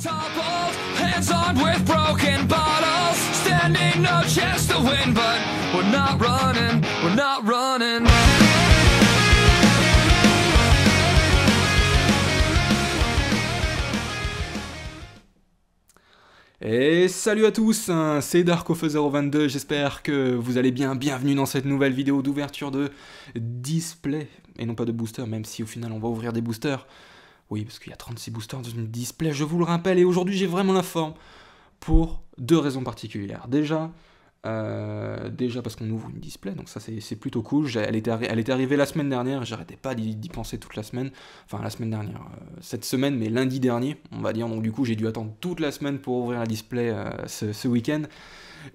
Toppled, hands on with broken bottles, standing no chance to win, but we're not running, we're not running. Et salut à tous, c'est Darkofeu022, j'espère que vous allez bien, bienvenue dans cette nouvelle vidéo d'ouverture de display, et non pas de booster, même si au final on va ouvrir des boosters. Oui, parce qu'il y a 36 boosters dans une display, je vous le rappelle, et aujourd'hui j'ai vraiment la forme pour deux raisons particulières. Déjà parce qu'on ouvre une display, donc ça c'est plutôt cool. Elle était arrivée la semaine dernière, j'arrêtais pas d'y penser toute la semaine, enfin la semaine dernière, cette semaine, mais lundi dernier, on va dire, donc du coup j'ai dû attendre toute la semaine pour ouvrir la display ce week-end,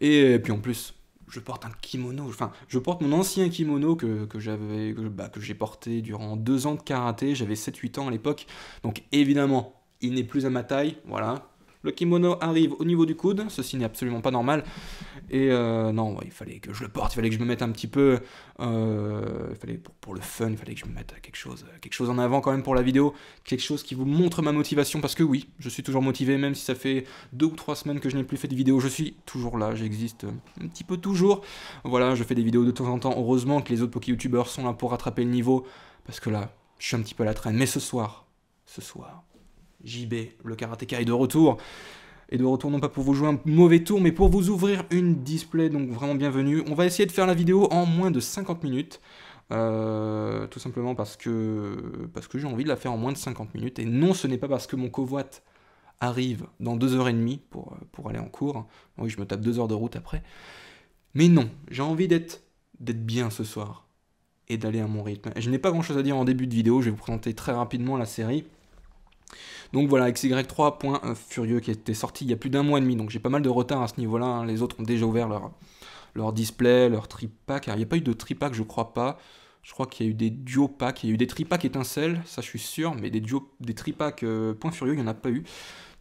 et puis en plus, je porte un kimono, enfin je porte mon ancien kimono que j'ai porté durant 2 ans de karaté, j'avais 7-8 ans à l'époque, donc évidemment, il n'est plus à ma taille, voilà. Le kimono arrive au niveau du coude, ceci n'est absolument pas normal, et non, ouais, il fallait que je le porte, il fallait que je me mette un petit peu, il fallait pour le fun, il fallait que je me mette quelque chose en avant quand même pour la vidéo, quelque chose qui vous montre ma motivation, parce que oui, je suis toujours motivé, même si ça fait 2 ou 3 semaines que je n'ai plus fait de vidéo, je suis toujours là, j'existe un petit peu toujours, voilà, je fais des vidéos de temps en temps, heureusement que les autres poké-youtubeurs sont là pour rattraper le niveau, parce que là, je suis un petit peu à la traîne, mais ce soir, JB, le karatéka est de retour. Et de retour non pas pour vous jouer un mauvais tour, mais pour vous ouvrir une display, donc vraiment bienvenue. On va essayer de faire la vidéo en moins de 50 minutes. Tout simplement parce que j'ai envie de la faire en moins de 50 minutes. Et non, ce n'est pas parce que mon covoite arrive dans 2h30 pour aller en cours. Oui, je me tape 2 heures de route après. Mais non, j'ai envie d'être bien ce soir. Et d'aller à mon rythme. Et je n'ai pas grand chose à dire en début de vidéo, je vais vous présenter très rapidement la série. Donc voilà, XY3.Furieux qui était sorti il y a plus d'1 mois et demi, donc j'ai pas mal de retard à ce niveau-là, hein. Les autres ont déjà ouvert leur display, leur tripack. Il n'y a pas eu de tripack, je crois pas. Je crois qu'il y a eu des duo packs, il y a eu des tripacks étincelles, ça je suis sûr, mais des tripacks Point Furieux, il n'y en a pas eu.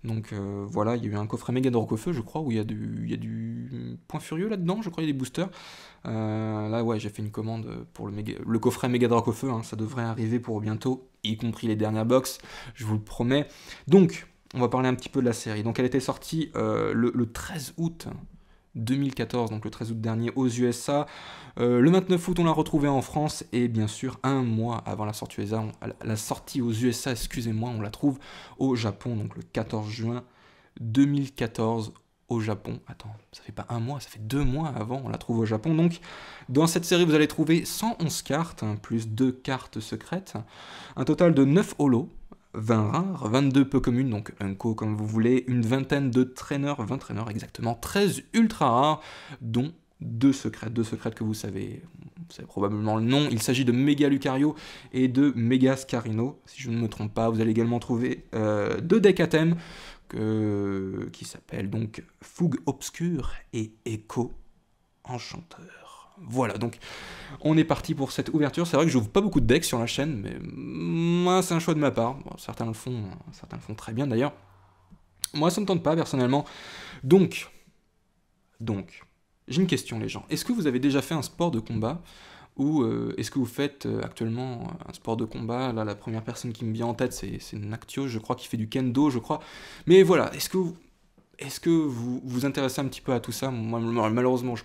Donc voilà, il y a eu un coffret méga Darkofeu, je crois, où il y a du Point Furieux là-dedans, je crois, il y a des boosters. Là, ouais, j'ai fait une commande pour le coffret méga Darkofeu, hein, ça devrait arriver pour bientôt, y compris les dernières box, je vous le promets. Donc, on va parler un petit peu de la série. Donc, elle était sortie le 13 août 2014, donc le 13 août dernier aux USA. Le 29 août, on l'a retrouvée en France, et bien sûr, 1 mois avant la sortie aux USA, excusez-moi, on la trouve au Japon, donc le 14 juin 2014 au Japon. Attends, ça fait pas 1 mois, ça fait 2 mois avant, on la trouve au Japon. Donc, dans cette série, vous allez trouver 111 cartes, hein, plus 2 cartes secrètes, un total de 9 holos, 20 rares, 22 peu communes, donc unco comme vous voulez, une vingtaine de traîneurs, 20 traîneurs exactement, 13 ultra rares, dont 2 secrètes que vous savez probablement le nom. Il s'agit de Méga Lucario et de Méga Scarino, si je ne me trompe pas. Vous allez également trouver 2 decks à thème, qui s'appellent donc Fougue Obscure et Écho Enchanteur. Voilà, donc on est parti pour cette ouverture. C'est vrai que je n'ouvre pas beaucoup de decks sur la chaîne, mais moi c'est un choix de ma part. Bon, certains le font très bien d'ailleurs. Moi ça ne me tente pas personnellement. Donc, j'ai une question les gens. Est-ce que vous avez déjà fait un sport de combat, ou est-ce que vous faites actuellement un sport de combat? Là, la première personne qui me vient en tête, c'est Nactio, je crois, qui fait du kendo, je crois. Mais voilà, est-ce que vous vous intéressez un petit peu à tout ça? Moi, malheureusement, je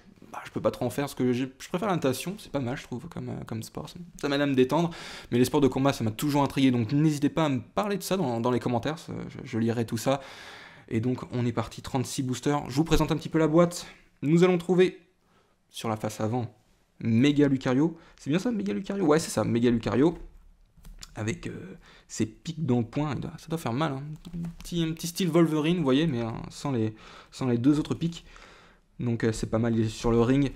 peux pas trop en faire, parce que je préfère la natation, c'est pas mal, je trouve, comme sport. Ça m'aide à me détendre, mais les sports de combat, ça m'a toujours intrigué, donc n'hésitez pas à me parler de ça dans les commentaires, je lirai tout ça. Et donc, on est parti, 36 boosters. Je vous présente un petit peu la boîte. Nous allons trouver, sur la face avant, Méga Lucario. C'est bien ça, Méga Lucario? Ouais, c'est ça, Méga Lucario. Avec ses pics dans le poing. Ça doit faire mal, hein. Un petit style Wolverine, vous voyez, mais sans les 2 autres pics. Donc c'est pas mal, il est sur le ring.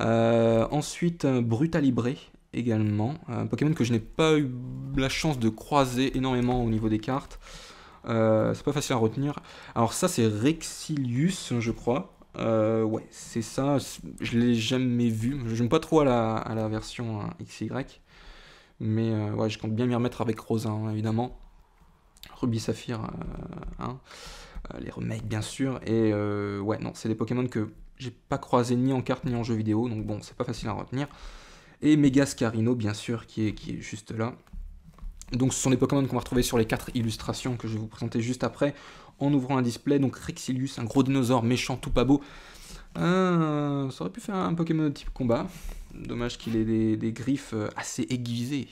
Ensuite, Brutalibré également. Un Pokémon que je n'ai pas eu la chance de croiser énormément au niveau des cartes. C'est pas facile à retenir. Alors ça, c'est Rexilius, je crois. Ouais, c'est ça, je l'ai jamais vu, je n'aime pas trop à la version XY, mais ouais, je compte bien m'y remettre avec Rosa, hein, évidemment, Ruby Saphir, hein, les remakes bien sûr, et ouais, non, c'est des Pokémon que j'ai pas croisé ni en carte ni en jeu vidéo, donc bon, c'est pas facile à retenir, et Méga Scarino, bien sûr, qui est juste là. Donc ce sont des Pokémon qu'on va retrouver sur les 4 illustrations que je vais vous présenter juste après, en ouvrant un display. Donc Rexilius, un gros dinosaure méchant tout pas beau. Ça aurait pu faire un Pokémon de type combat. Dommage qu'il ait des griffes assez aiguisées.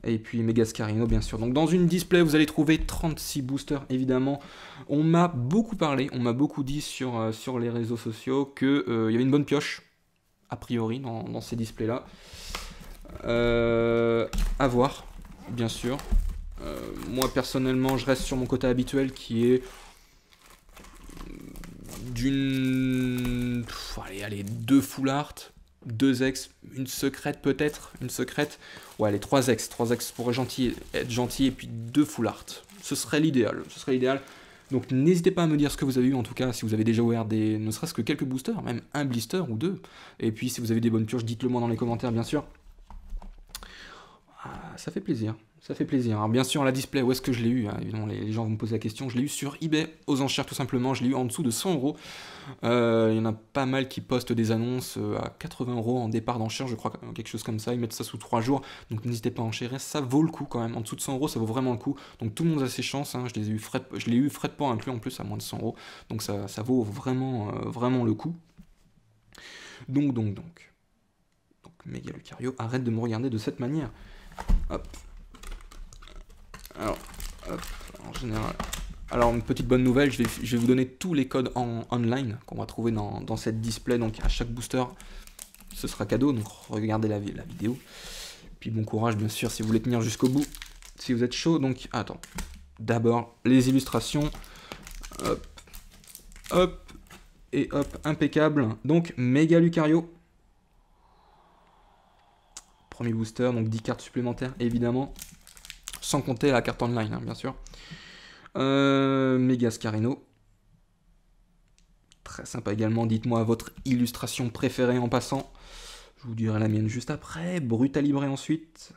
Et puis Megascarino bien sûr. Donc dans une display vous allez trouver 36 boosters évidemment. On m'a beaucoup parlé, on m'a beaucoup dit sur les réseaux sociaux qu'il y avait une bonne pioche, a priori, dans ces displays là. À voir, bien sûr. Moi personnellement je reste sur mon côté habituel qui est d'une... Allez, 2 full art, 2 ex, une secrète peut-être, une secrète. Ouais, les 3 ex pour être gentil, et puis 2 full art. Ce serait l'idéal, Donc n'hésitez pas à me dire ce que vous avez eu, en tout cas, si vous avez déjà ouvert ne serait-ce que quelques boosters, même un blister ou 2. Et puis si vous avez des bonnes pioches, dites-le moi dans les commentaires, bien sûr. Ça fait plaisir. Alors bien sûr, la display, où est-ce que je l'ai eu, hein, évidemment, les gens vont me poser la question. Je l'ai eu sur eBay, aux enchères tout simplement. Je l'ai eu en dessous de 100 €. Il y en a pas mal qui postent des annonces à 80 € en départ d'enchères, je crois, quelque chose comme ça. Ils mettent ça sous 3 jours, donc n'hésitez pas à enchérir. Ça vaut le coup quand même. En dessous de 100 €, ça vaut vraiment le coup. Donc tout le monde a ses chances. Hein. Je l'ai eu frais de port inclus en plus à moins de 100 €. Donc ça vaut vraiment, vraiment le coup. Donc. Méga Lucario, arrête de me regarder de cette manière. Hop. Alors, hop, en général. Alors, une petite bonne nouvelle, je vais vous donner tous les codes online qu'on va trouver dans cette display. Donc, à chaque booster, ce sera cadeau. Donc, regardez la vidéo. Puis, bon courage, bien sûr, si vous voulez tenir jusqu'au bout. Si vous êtes chaud. Donc, attends. D'abord, les illustrations. Hop. Hop. Et hop, impeccable. Donc, Méga Lucario. Premier booster, donc 10 cartes supplémentaires, évidemment. Sans compter la carte online, hein, bien sûr. Megascarino. Très sympa également. Dites-moi votre illustration préférée en passant. Je vous dirai la mienne juste après. Brutalibré ensuite.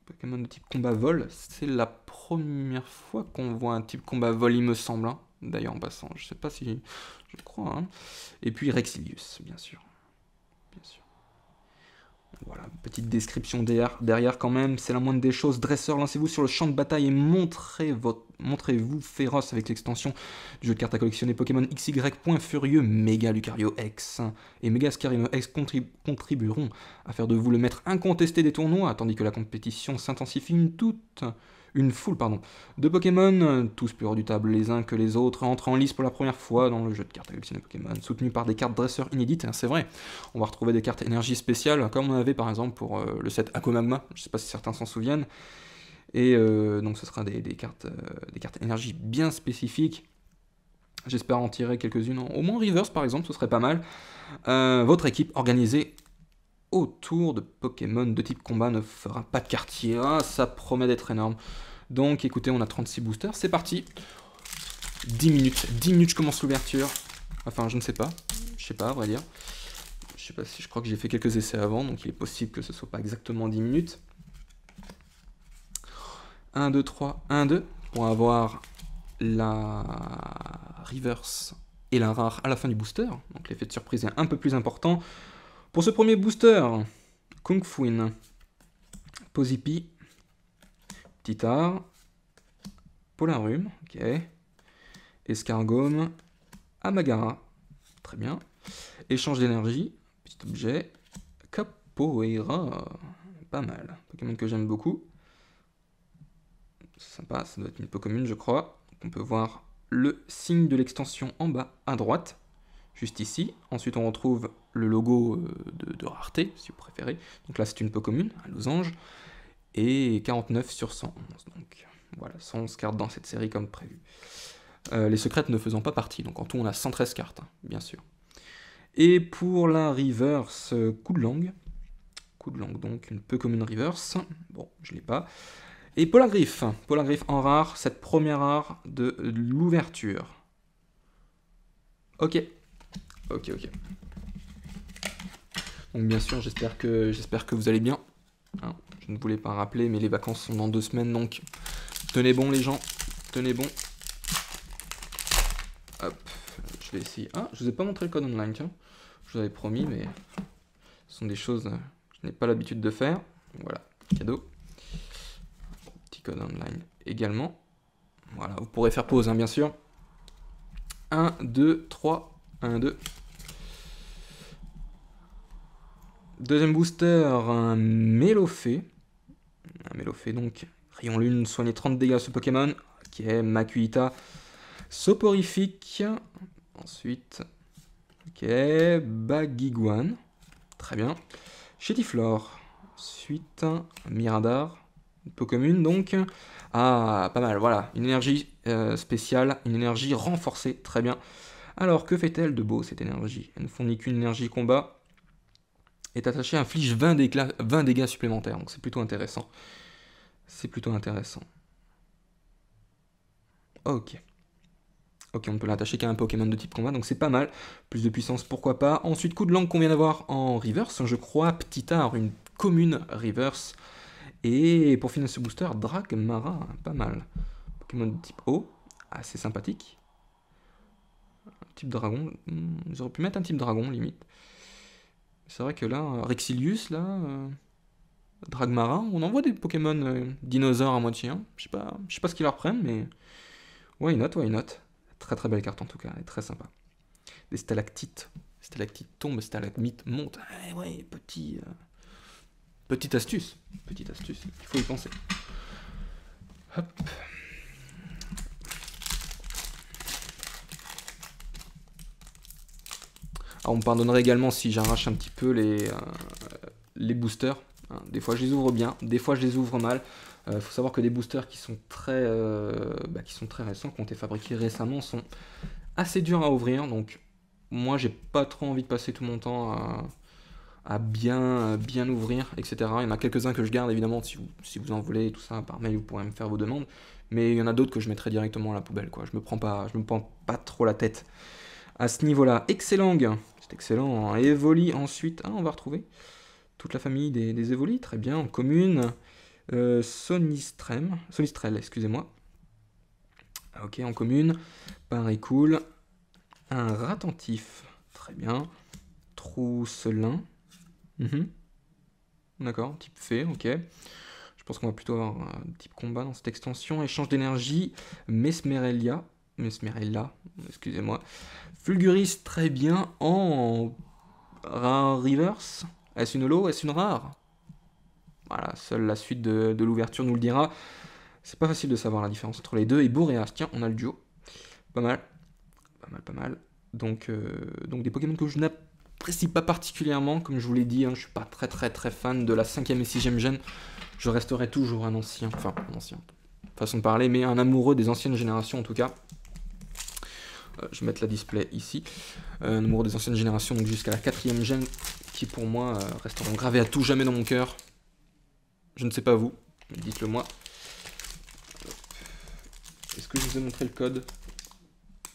Pokémon de type combat vol. C'est la première fois qu'on voit un type combat vol, il me semble. Hein. D'ailleurs, en passant. Je sais pas si... Je crois. Hein. Et puis Rexilius, bien sûr. Voilà, petite description derrière quand même, c'est la moindre des choses. Dresseur, lancez-vous sur le champ de bataille et montrez-vous féroce avec l'extension du jeu de cartes à collectionner Pokémon XY.Furieux, Méga Lucario X et Megascarino X contribueront à faire de vous le maître incontesté des tournois, tandis que la compétition s'intensifie. Une foule de Pokémon, tous plus redoutables les uns que les autres, entrent en lice pour la première fois dans le jeu de cartes à collectionner Pokémon, soutenus par des cartes dresseurs inédites, c'est vrai. On va retrouver des cartes énergie spéciales, comme on avait par exemple pour le set Aquamagma, je ne sais pas si certains s'en souviennent. Et donc ce sera des cartes énergie bien spécifiques. J'espère en tirer quelques-unes, au moins reverse par exemple, ce serait pas mal. Votre équipe organisée autour de Pokémon de type combat ne fera pas de quartier. Ah, ça promet d'être énorme. Donc écoutez, on a 36 boosters, c'est parti. 10 minutes, je commence l'ouverture. Enfin, je ne sais pas, à vrai dire. Je sais pas si, je crois que j'ai fait quelques essais avant, donc il est possible que ce soit pas exactement 10 minutes. 1, 2, 3, 1, 2, pour avoir la reverse et la rare à la fin du booster. Donc l'effet de surprise est un peu plus important. Pour ce premier booster, Kung Fuin, Pozipi, Titar, Polarum, ok, Escargome, Amagara, très bien, échange d'énergie, petit objet, Capoeira, pas mal, Pokémon que j'aime beaucoup, c'est sympa, ça doit être une Pokémon je crois, on peut voir le signe de l'extension en bas à droite, juste ici. Ensuite, on retrouve le logo de rareté, si vous préférez. Donc là, c'est une Pokémon, un losange. Et 49 sur 111. Donc voilà, 111 cartes dans cette série comme prévu. Les secrètes ne faisant pas partie. Donc en tout, on a 113 cartes, hein, bien sûr. Et pour la reverse, coup de langue. Donc une Pokémon reverse. Bon, je ne l'ai pas. Et Polagriffe en rare, cette première rare de l'ouverture. Ok. Donc bien sûr, j'espère que vous allez bien. Hein, je ne voulais pas rappeler, mais les vacances sont dans 2 semaines, donc tenez bon les gens, tenez bon. Hop, je vais essayer. Ah, je vous ai pas montré le code online, tiens. Je vous avais promis, mais ce sont des choses que je n'ai pas l'habitude de faire. Voilà, cadeau. code online également. Voilà, vous pourrez faire pause, hein, bien sûr. 1, 2, 3, 1, 2. Deuxième booster, un Mélofée. Un Mélofée, donc, rayon lune, soigner 30 dégâts à ce Pokémon, qui est Makuhita soporifique. Ensuite, ok, Bagiguan. Très bien. Chétiflore. Ensuite, Miradar. Peu commune, donc. Ah, pas mal, voilà. Une énergie spéciale, une énergie renforcée. Très bien. Alors, que fait-elle de beau, cette énergie? Elle ne fournit qu'une énergie combat. Est attachée, inflige 20 dégâts supplémentaires. Donc, c'est plutôt intéressant. C'est plutôt intéressant. Ok. Ok, on ne peut l'attacher qu'à un Pokémon de type combat, donc c'est pas mal. Plus de puissance, pourquoi pas. Ensuite, coup de langue qu'on vient d'avoir en reverse, je crois, Ptittar, une commune reverse. Et pour finir ce booster, Dragmara, pas mal. Pokémon de type eau, assez sympathique. Un type dragon, ils auraient pu mettre un type dragon, limite. C'est vrai que là, Rexilius, là, Dragmara, on envoie des Pokémon dinosaures à moitié. Hein. Je sais pas ce qu'ils leur prennent, mais why not, why not. Très très belle carte en tout cas, elle est très sympa. Des stalactites. Stalactites tombent, stalagmites montent. Ouais, petite astuce. Petite astuce, il faut y penser. Hop. Alors on me pardonnerait également si j'arrache un petit peu les boosters. Hein, des fois je les ouvre bien, des fois je les ouvre mal. Faut savoir que des boosters qui sont très récents, qui ont été fabriqués récemment, sont assez durs à ouvrir. Donc moi j'ai pas trop envie de passer tout mon temps à bien ouvrir, etc. Il y en a quelques-uns que je garde évidemment, si vous en voulez, tout ça, par mail vous pourrez me faire vos demandes. Mais il y en a d'autres que je mettrai directement à la poubelle, quoi. Je me prends pas trop la tête à ce niveau-là. Excellent, c'est excellent. Evoli ensuite, on va retrouver toute la famille des Evoli, très bien, en commune. Sonistrel, excusez-moi. Ok, en commune. Pareil, cool. Un Ratentif, très bien. Trousselin. D'accord, type fée, ok. Je pense qu'on va plutôt avoir un type combat dans cette extension. Échange d'énergie. Mesmerella, excusez-moi. Fulguris, très bien. En reverse. Est-ce une holo? Est-ce une rare? Voilà, seule la suite de l'ouverture nous le dira. C'est pas facile de savoir la différence entre les deux. Et Boreas, tiens, on a le duo. Pas mal. Pas mal. Donc des Pokémon que je n'apprécie pas particulièrement, comme je vous l'ai dit, hein, je suis pas très fan de la 5e et 6e gène. Je resterai toujours un ancien, façon de parler, mais un amoureux des anciennes générations en tout cas. Je vais mettre la display ici. Un amoureux des anciennes générations, donc jusqu'à la 4e gène, qui pour moi resteront gravés à tout jamais dans mon cœur. Je ne sais pas vous, mais dites-le moi. Est-ce que je vous ai montré le code?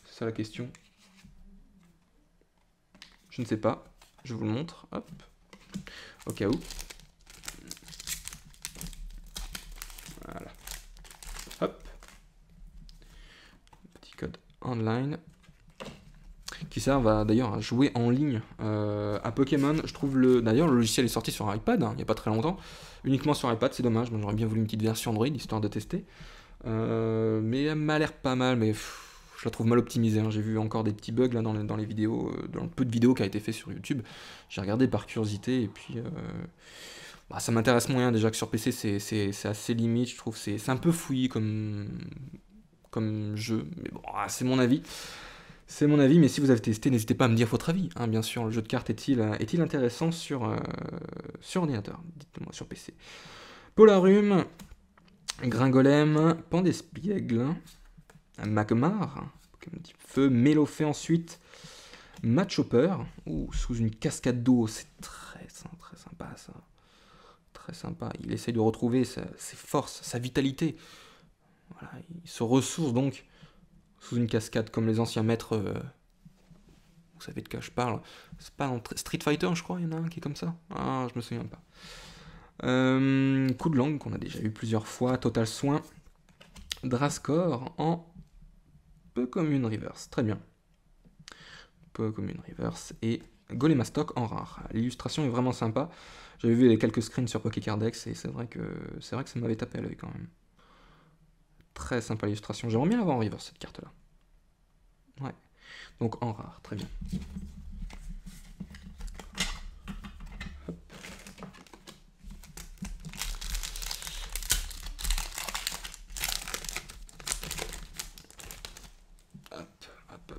C'est ça la question. Je ne sais pas. Je vous le montre. Hop. Au cas où. Voilà. Hop. Petit code online. Qui servent d'ailleurs à jouer en ligne à Pokémon. Je trouve d'ailleurs le logiciel est sorti sur iPad, hein, il n'y a pas très longtemps. Uniquement sur iPad, c'est dommage. Moi j'aurais bien voulu une petite version Android histoire de tester. Mais elle m'a l'air pas mal, mais je la trouve mal optimisée. Hein. J'ai vu encore des petits bugs là, dans les vidéos, dans le peu de vidéos qui a été fait sur YouTube. J'ai regardé par curiosité et puis ça m'intéresse moyen déjà que sur PC c'est assez limite. Je trouve c'est un peu fouillis comme jeu, mais bon, c'est mon avis. C'est mon avis, mais si vous avez testé, n'hésitez pas à me dire votre avis. Hein, bien sûr, le jeu de cartes est-il intéressant sur ordinateur? Dites-moi sur PC. Polarum, Gringolem, Pandespiègle, Magmar, Pokémon type feu, Mélofée ensuite, Machopper, sous une cascade d'eau, c'est très sympa ça. Très sympa, il essaye de retrouver ses forces, sa vitalité. Voilà, il se ressource donc sous une cascade comme les anciens maîtres. Vous savez de quoi je parle. C'est pas dans Street Fighter, je crois, il y en a un qui est comme ça. Ah, je me souviens pas. Coup de langue qu'on a déjà eu plusieurs fois. Total soin. Drascore en peu commune reverse. Très bien. Peu commune reverse. Et Golemastoc en rare. L'illustration est vraiment sympa. J'avais vu quelques screens sur Pokécardex et c'est vrai que ça m'avait tapé à l'œil quand même. Très sympa l'illustration. J'aimerais bien l'avoir en reverse cette carte là. Ouais. Donc en rare, très bien.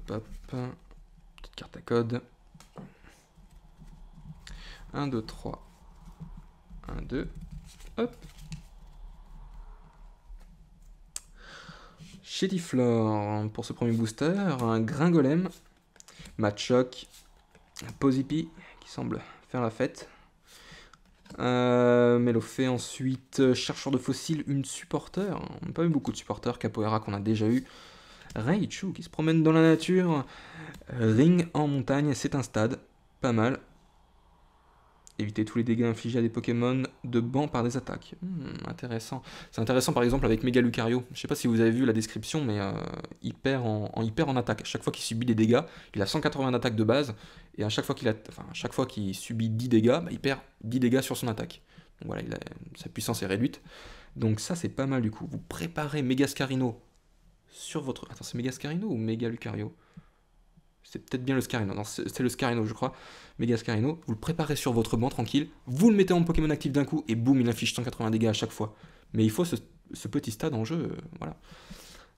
Hop. Petite carte à code. 1, 2, 3. 1, 2. Hop. Shetiflor pour ce premier booster. Un Gringolem. Machoke. Un Pozipi qui semble faire la fête. Melofé ensuite. Chercheur de fossiles. Une supporter. On n'a pas eu beaucoup de supporters. Capoeira qu'on a déjà eu. Raichu qui se promène dans la nature. Ring en montagne, c'est un stade. Pas mal. Éviter tous les dégâts infligés à des Pokémon de banc par des attaques. Intéressant. C'est intéressant par exemple avec Mega Lucario. Je sais pas si vous avez vu la description, mais il perd en attaque. À chaque fois qu'il subit des dégâts, il a 180 d'attaque de base. Et à chaque fois qu'il subit 10 dégâts, bah, il perd 10 dégâts sur son attaque. Donc voilà, sa puissance est réduite. Donc ça c'est pas mal du coup. Vous préparez Megascarino sur votre... Attends, c'est Megascarino ou Mega Lucario? C'est peut-être bien le Scarino. Non, c'est le Scarino, je crois. Megascarino. Vous le préparez sur votre banc tranquille. Vous le mettez en Pokémon actif d'un coup et boum, il inflige 180 dégâts à chaque fois. Mais il faut ce petit stade en jeu. Voilà.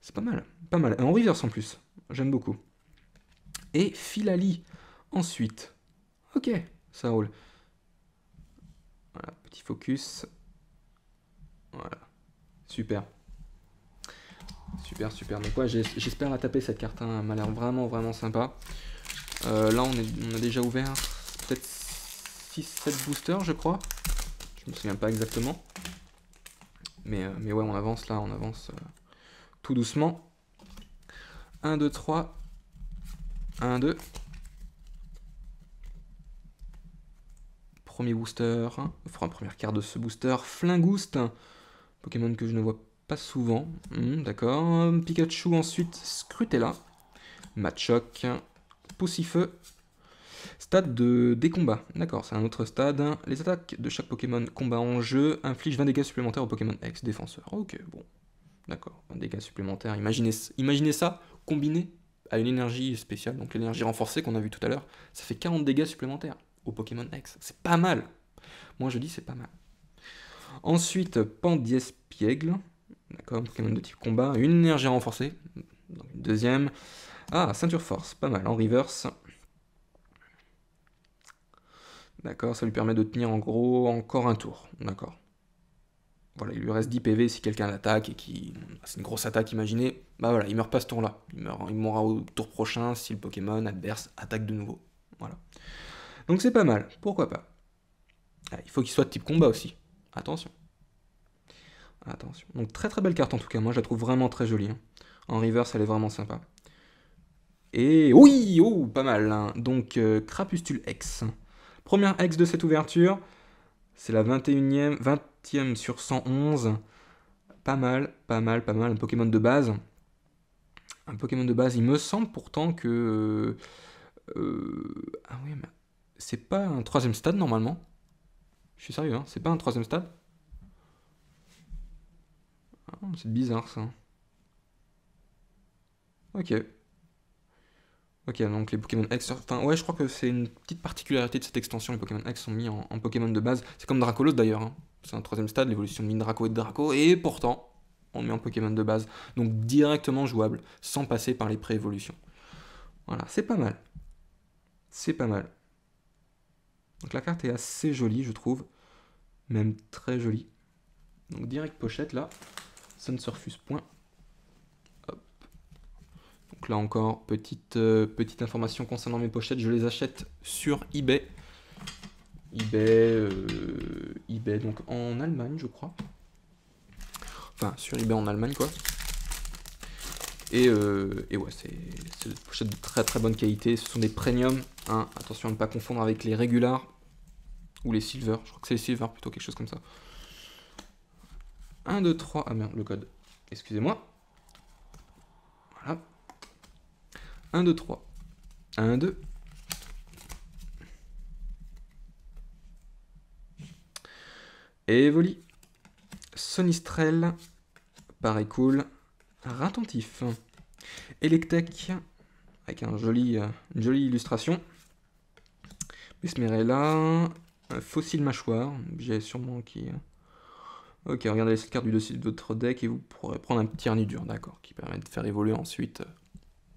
C'est pas mal. Pas mal. En reverse en plus. J'aime beaucoup. Et Philali. Ensuite. Ok, ça roule. Voilà, petit focus. Voilà. Super. Super. Donc ouais, j'espère la taper cette carte, hein. Elle m'a l'air vraiment sympa. Là on a déjà ouvert peut-être 6-7 boosters je crois. Je me souviens pas exactement. Mais ouais, on avance là, tout doucement. 1, 2, 3. 1, 2. Premier booster. Enfin, première carte de ce booster. Flingouste. Pokémon que je ne vois pas souvent. D'accord. Pikachu ensuite. Scrutella. Machoke. Poussifeu. Stade des combats. D'accord, c'est un autre stade. Les attaques de chaque Pokémon combat en jeu infligent 20 dégâts supplémentaires au Pokémon X défenseur. Ok, bon. D'accord, 20 dégâts supplémentaires. Imaginez ça combiné à une énergie spéciale, donc l'énergie renforcée qu'on a vu tout à l'heure. Ça fait 40 dégâts supplémentaires au Pokémon X. C'est pas mal. Moi je dis c'est pas mal. Ensuite, Pandiespiègle. D'accord, Pokémon de type combat. Une énergie renforcée. Donc une deuxième. Ah, Ceinture Force. Pas mal. En reverse. D'accord, ça lui permet de tenir en gros encore un tour. D'accord. Voilà, il lui reste 10 PV si quelqu'un l'attaque et qui. C'est une grosse attaque, imaginez. Bah voilà, il meurt pas ce tour-là. Il mourra au tour prochain si le Pokémon adverse attaque de nouveau. Voilà. Donc c'est pas mal, pourquoi pas. Ah, il faut qu'il soit de type combat aussi. Attention. Attention. Donc très belle carte en tout cas, moi je la trouve vraiment très jolie. Hein. En reverse, elle est vraiment sympa. Et oui, oh, pas mal. Hein. Donc Crapustule X. Première X de cette ouverture. C'est la 20e sur 111. Pas mal. Un Pokémon de base. Un Pokémon de base. Il me semble pourtant que... Ah oui, mais c'est pas un 3ème stade normalement. Je suis sérieux, hein. C'est pas un 3ème stade. Ah, c'est bizarre ça. Ok. Ok, donc les Pokémon X... Enfin, ouais, je crois que c'est une petite particularité de cette extension. Les Pokémon X sont mis en Pokémon de base. C'est comme Dracolos d'ailleurs. Hein. C'est un 3ème stade, l'évolution de Mindraco et de Draco. Et pourtant, on le met en Pokémon de base. Donc directement jouable, sans passer par les pré-évolutions. Voilà, c'est pas mal. C'est pas mal. Donc la carte est assez jolie, je trouve. Même très jolie. Donc direct pochette, là. Ça ne se refuse point. Donc là encore, petite information concernant mes pochettes, je les achète sur eBay. eBay donc en Allemagne, je crois. Enfin, sur eBay en Allemagne, quoi. Et ouais, c'est des pochettes de très bonne qualité. Ce sont des premium. Hein. Attention à ne pas confondre avec les regulars ou les silver. Je crois que c'est les silver plutôt, quelque chose comme ça. 1, 2, 3. Ah merde, le code. Excusez-moi. Voilà. 1, 2, 3. 1, 2. Evoli. Sonistrel. Pareil cool. Ratentif. Electek, avec une jolie illustration. Besmerella, Fossile Mâchoire, j'ai sûrement qui... Ok, regardez cette carte du dessus de votre deck et vous pourrez prendre un petit harni dur, d'accord, qui permet de faire évoluer ensuite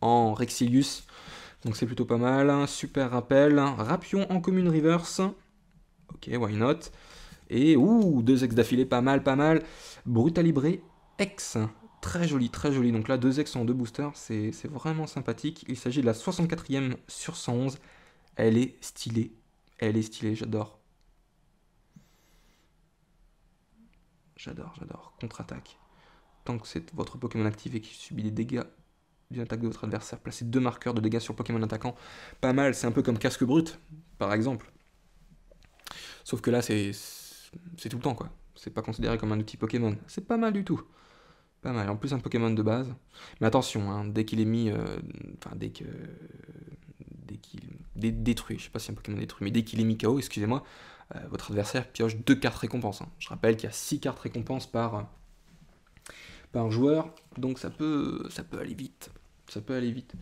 en Rexilius. Donc c'est plutôt pas mal. Super rappel. Rapion en commune reverse. Ok, why not. Et ouh, 2 ex d'affilée, pas mal, pas mal. Brutalibré X. Très joli, très joli. Donc là, 2 ex en 2 boosters, c'est vraiment sympathique. Il s'agit de la 64e sur 111. Elle est stylée. Elle est stylée, j'adore. J'adore. Contre-attaque. Tant que c'est votre Pokémon activé qui subit des dégâts d'une attaque de votre adversaire, placez 2 marqueurs de dégâts sur Pokémon attaquant. Pas mal, c'est un peu comme Casque Brut, par exemple. Sauf que là, c'est tout le temps, quoi. C'est pas considéré comme un outil Pokémon. C'est pas mal du tout. Pas mal. En plus, un Pokémon de base. Mais attention, hein, dès qu'il est mis... Enfin, dès qu'il détruit, je sais pas si un Pokémon détruit, mais dès qu'il est mis KO, excusez-moi, votre adversaire pioche 2 cartes récompenses. Hein. Je rappelle qu'il y a 6 cartes récompenses par joueur, donc ça peut aller vite. Ça peut aller vite.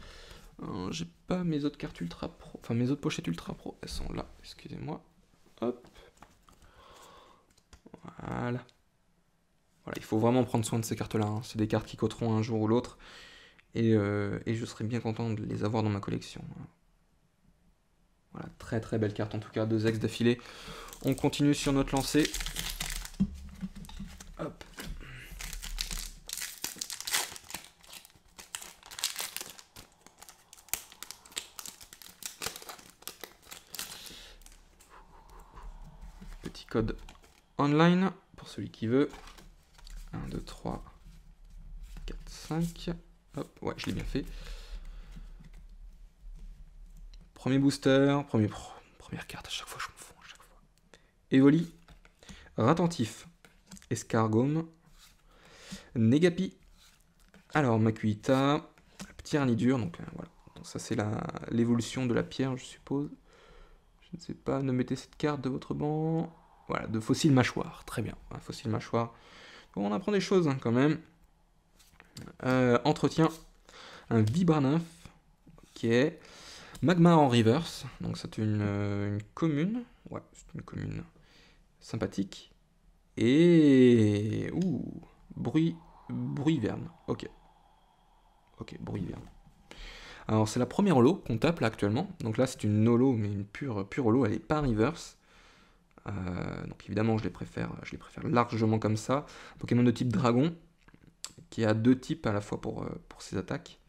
J'ai pas mes autres cartes ultra pro, enfin mes autres pochettes ultra pro, elles sont là, excusez-moi. Hop. Voilà. Voilà, il faut vraiment prendre soin de ces cartes-là. Hein. C'est des cartes qui coteront un jour ou l'autre. Et je serais bien content de les avoir dans ma collection. Voilà, très très belle carte en tout cas, 2 ex d'affilée. On continue sur notre lancée. Hop. Petit code online pour celui qui veut. 1, 2, 3, 4, 5. Hop, ouais, je l'ai bien fait. Premier booster, première carte, à chaque fois je confonds, à chaque fois. Evoli, Ratentif, Escargome, Negapi. Alors, Makuhita, petit harni dur, donc voilà. Donc, ça c'est l'évolution de la pierre, je suppose. Je ne sais pas, ne mettez cette carte de votre banc. Voilà, de Fossile Mâchoire, très bien, un Fossile Mâchoire. Bon, on apprend des choses hein, quand même. Entretien, un Vibranymph, qui est Magmar en reverse, donc c'est une commune, ouais, c'est une commune sympathique. Et Bruiverne, ok, Bruiverne. Alors c'est la première holo qu'on tape là actuellement, donc là c'est une holo, mais une pure holo, elle est pas reverse. Donc évidemment je les préfère largement comme ça. Pokémon de type dragon, qui a 2 types à la fois pour ses attaques.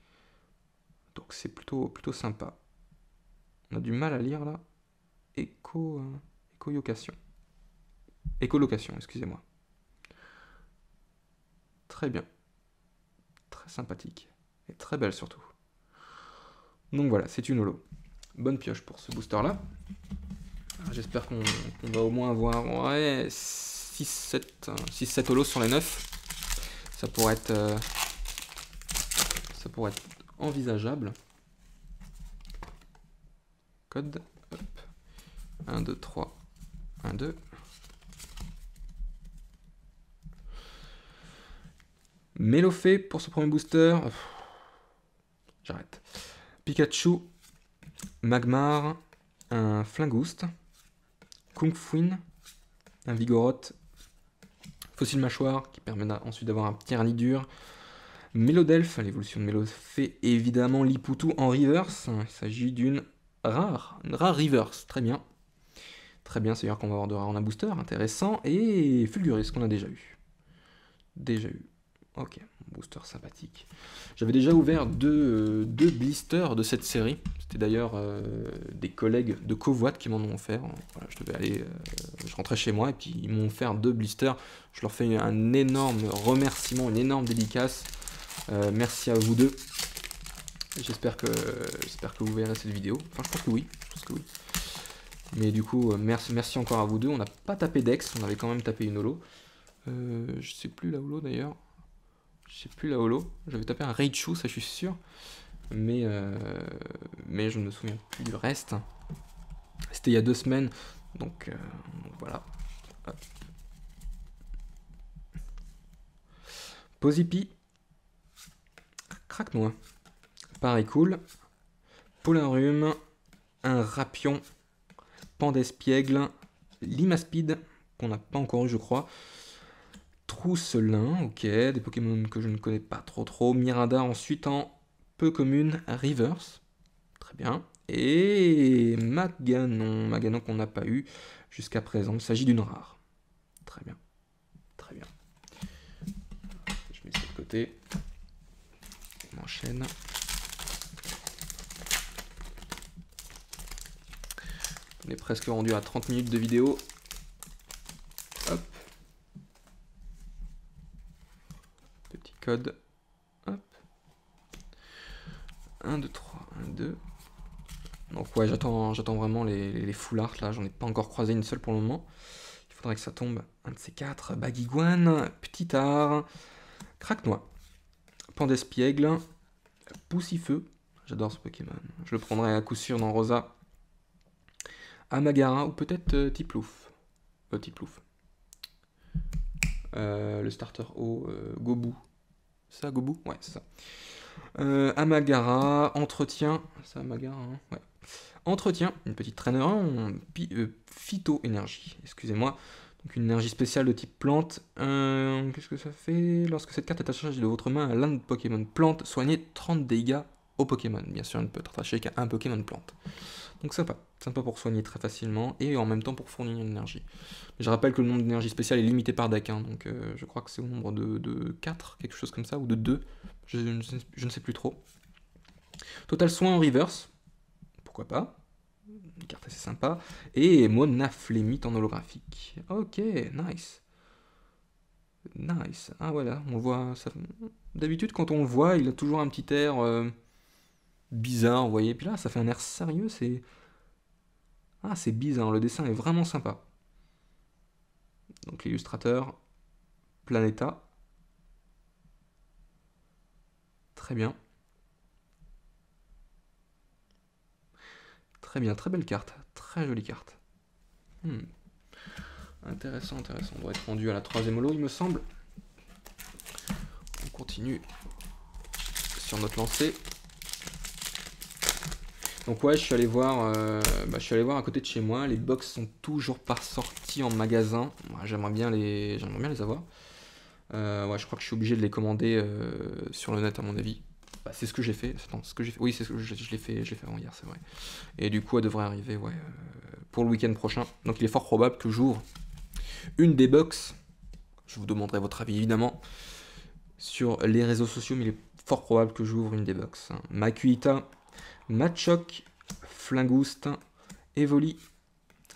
Donc c'est plutôt sympa. On a du mal à lire là. Écolocation, excusez-moi. Très bien. Très sympathique. Et très belle surtout. Donc voilà, c'est une holo. Bonne pioche pour ce booster là. J'espère qu'on va au moins avoir 6-7 holos sur les 9. Ça pourrait être envisageable. Code. Hop. 1, 2, 3. 1, 2. Mélofée pour ce premier booster. J'arrête. Pikachu. Magmar. Un Flingouste. Kungfuin. Un Vigoroth. Fossile Mâchoire qui permet ensuite d'avoir un petit harni dur. Mélodelph, l'évolution de Mélofée, évidemment Liputu en reverse. Il s'agit d'une rare reverse, très bien. Très bien, c'est-à-dire qu'on va avoir de rare en un booster, intéressant. Et Fulguris qu'on a déjà eu. Ok, booster sympathique. J'avais déjà ouvert deux blisters de cette série. C'était d'ailleurs des collègues de Covoit qui m'en ont offert. Voilà, je rentrais chez moi et puis ils m'ont offert 2 blisters. Je leur fais un énorme remerciement, une énorme dédicace. Merci à vous deux. J'espère que vous verrez cette vidéo. Enfin, je pense que oui. Mais du coup, merci encore à vous deux. On n'a pas tapé Dex, on avait quand même tapé une holo. Je sais plus la holo d'ailleurs. J'avais tapé un Raichu, ça je suis sûr. Mais je ne me souviens plus du reste. C'était il y a 2 semaines. Donc voilà. Hop. Posipi. Craque-noix. Pareil cool. Polarum. Un Rapion. Pandespiègle. Limaspide, qu'on n'a pas encore eu, je crois. Trousselin, ok. Des Pokémon que je ne connais pas trop. Mirada, ensuite en peu commune. Reverse. Très bien. Et Maganon qu'on n'a pas eu jusqu'à présent. Il s'agit d'une rare. Très bien. Je mets ça de côté. On enchaîne. On est presque rendu à 30 minutes de vidéo. Hop. Petit code. Hop. 1, 2, 3, 1, 2. Donc ouais, j'attends vraiment les full art là. J'en ai pas encore croisé une seule pour le moment. Il faudrait que ça tombe. Un de ces quatre. Baguiguane. Petit art. Craque-noix. Pandespiègle. Poussifeu. J'adore ce Pokémon. Je le prendrai à coup sûr dans Rosa. Amagara ou peut-être Tiplouf. Tiplouf. Le starter au Gobu. C'est ça, Gobu? Ouais, c'est ça. Amagara, entretien. C'est Amagara, hein, ouais. Entretien, une petite traîneur en phyto-énergie. Excusez-moi. Donc une énergie spéciale de type plante. Qu'est-ce que ça fait? Lorsque cette carte est attachée de votre main à l'un de Pokémon plante, soignez 30 dégâts au Pokémon. Bien sûr, elle ne peut être attachée qu'à un Pokémon plante. Donc sympa pour soigner très facilement et en même temps pour fournir une énergie. Mais je rappelle que le nombre d'énergie spéciale est limité par deck, hein, donc je crois que c'est au nombre de 4, quelque chose comme ça, ou de 2, je ne sais plus trop. Total soin en reverse, pourquoi pas, une carte assez sympa, et Monaflémite en holographique. Ok, nice. Ah voilà, on voit ça. D'habitude quand on le voit, il a toujours un petit air bizarre, vous voyez, puis là ça fait un air sérieux, c'est... Ah, c'est bizarre, le dessin est vraiment sympa. Donc l'illustrateur, Planeta. Très bien. Très belle carte. Très jolie carte. Intéressant. On doit être rendu à la 3e holo, il me semble. On continue sur notre lancée. Donc ouais, je suis allé voir à côté de chez moi. Les box sont toujours pas sortis en magasin. Ouais, j'aimerais bien les avoir. Ouais, je crois que je suis obligé de les commander sur le net à mon avis. Bah, c'est ce que j'ai fait. Attends, oui, c'est ce que je l'ai fait avant hier, c'est vrai. Et du coup, elle devrait arriver, ouais, pour le week-end prochain. Donc, il est fort probable que j'ouvre une des box. Je vous demanderai votre avis évidemment sur les réseaux sociaux, mais il est fort probable que j'ouvre une des box. Makuhita, Machoc, Flingouste, Evoli,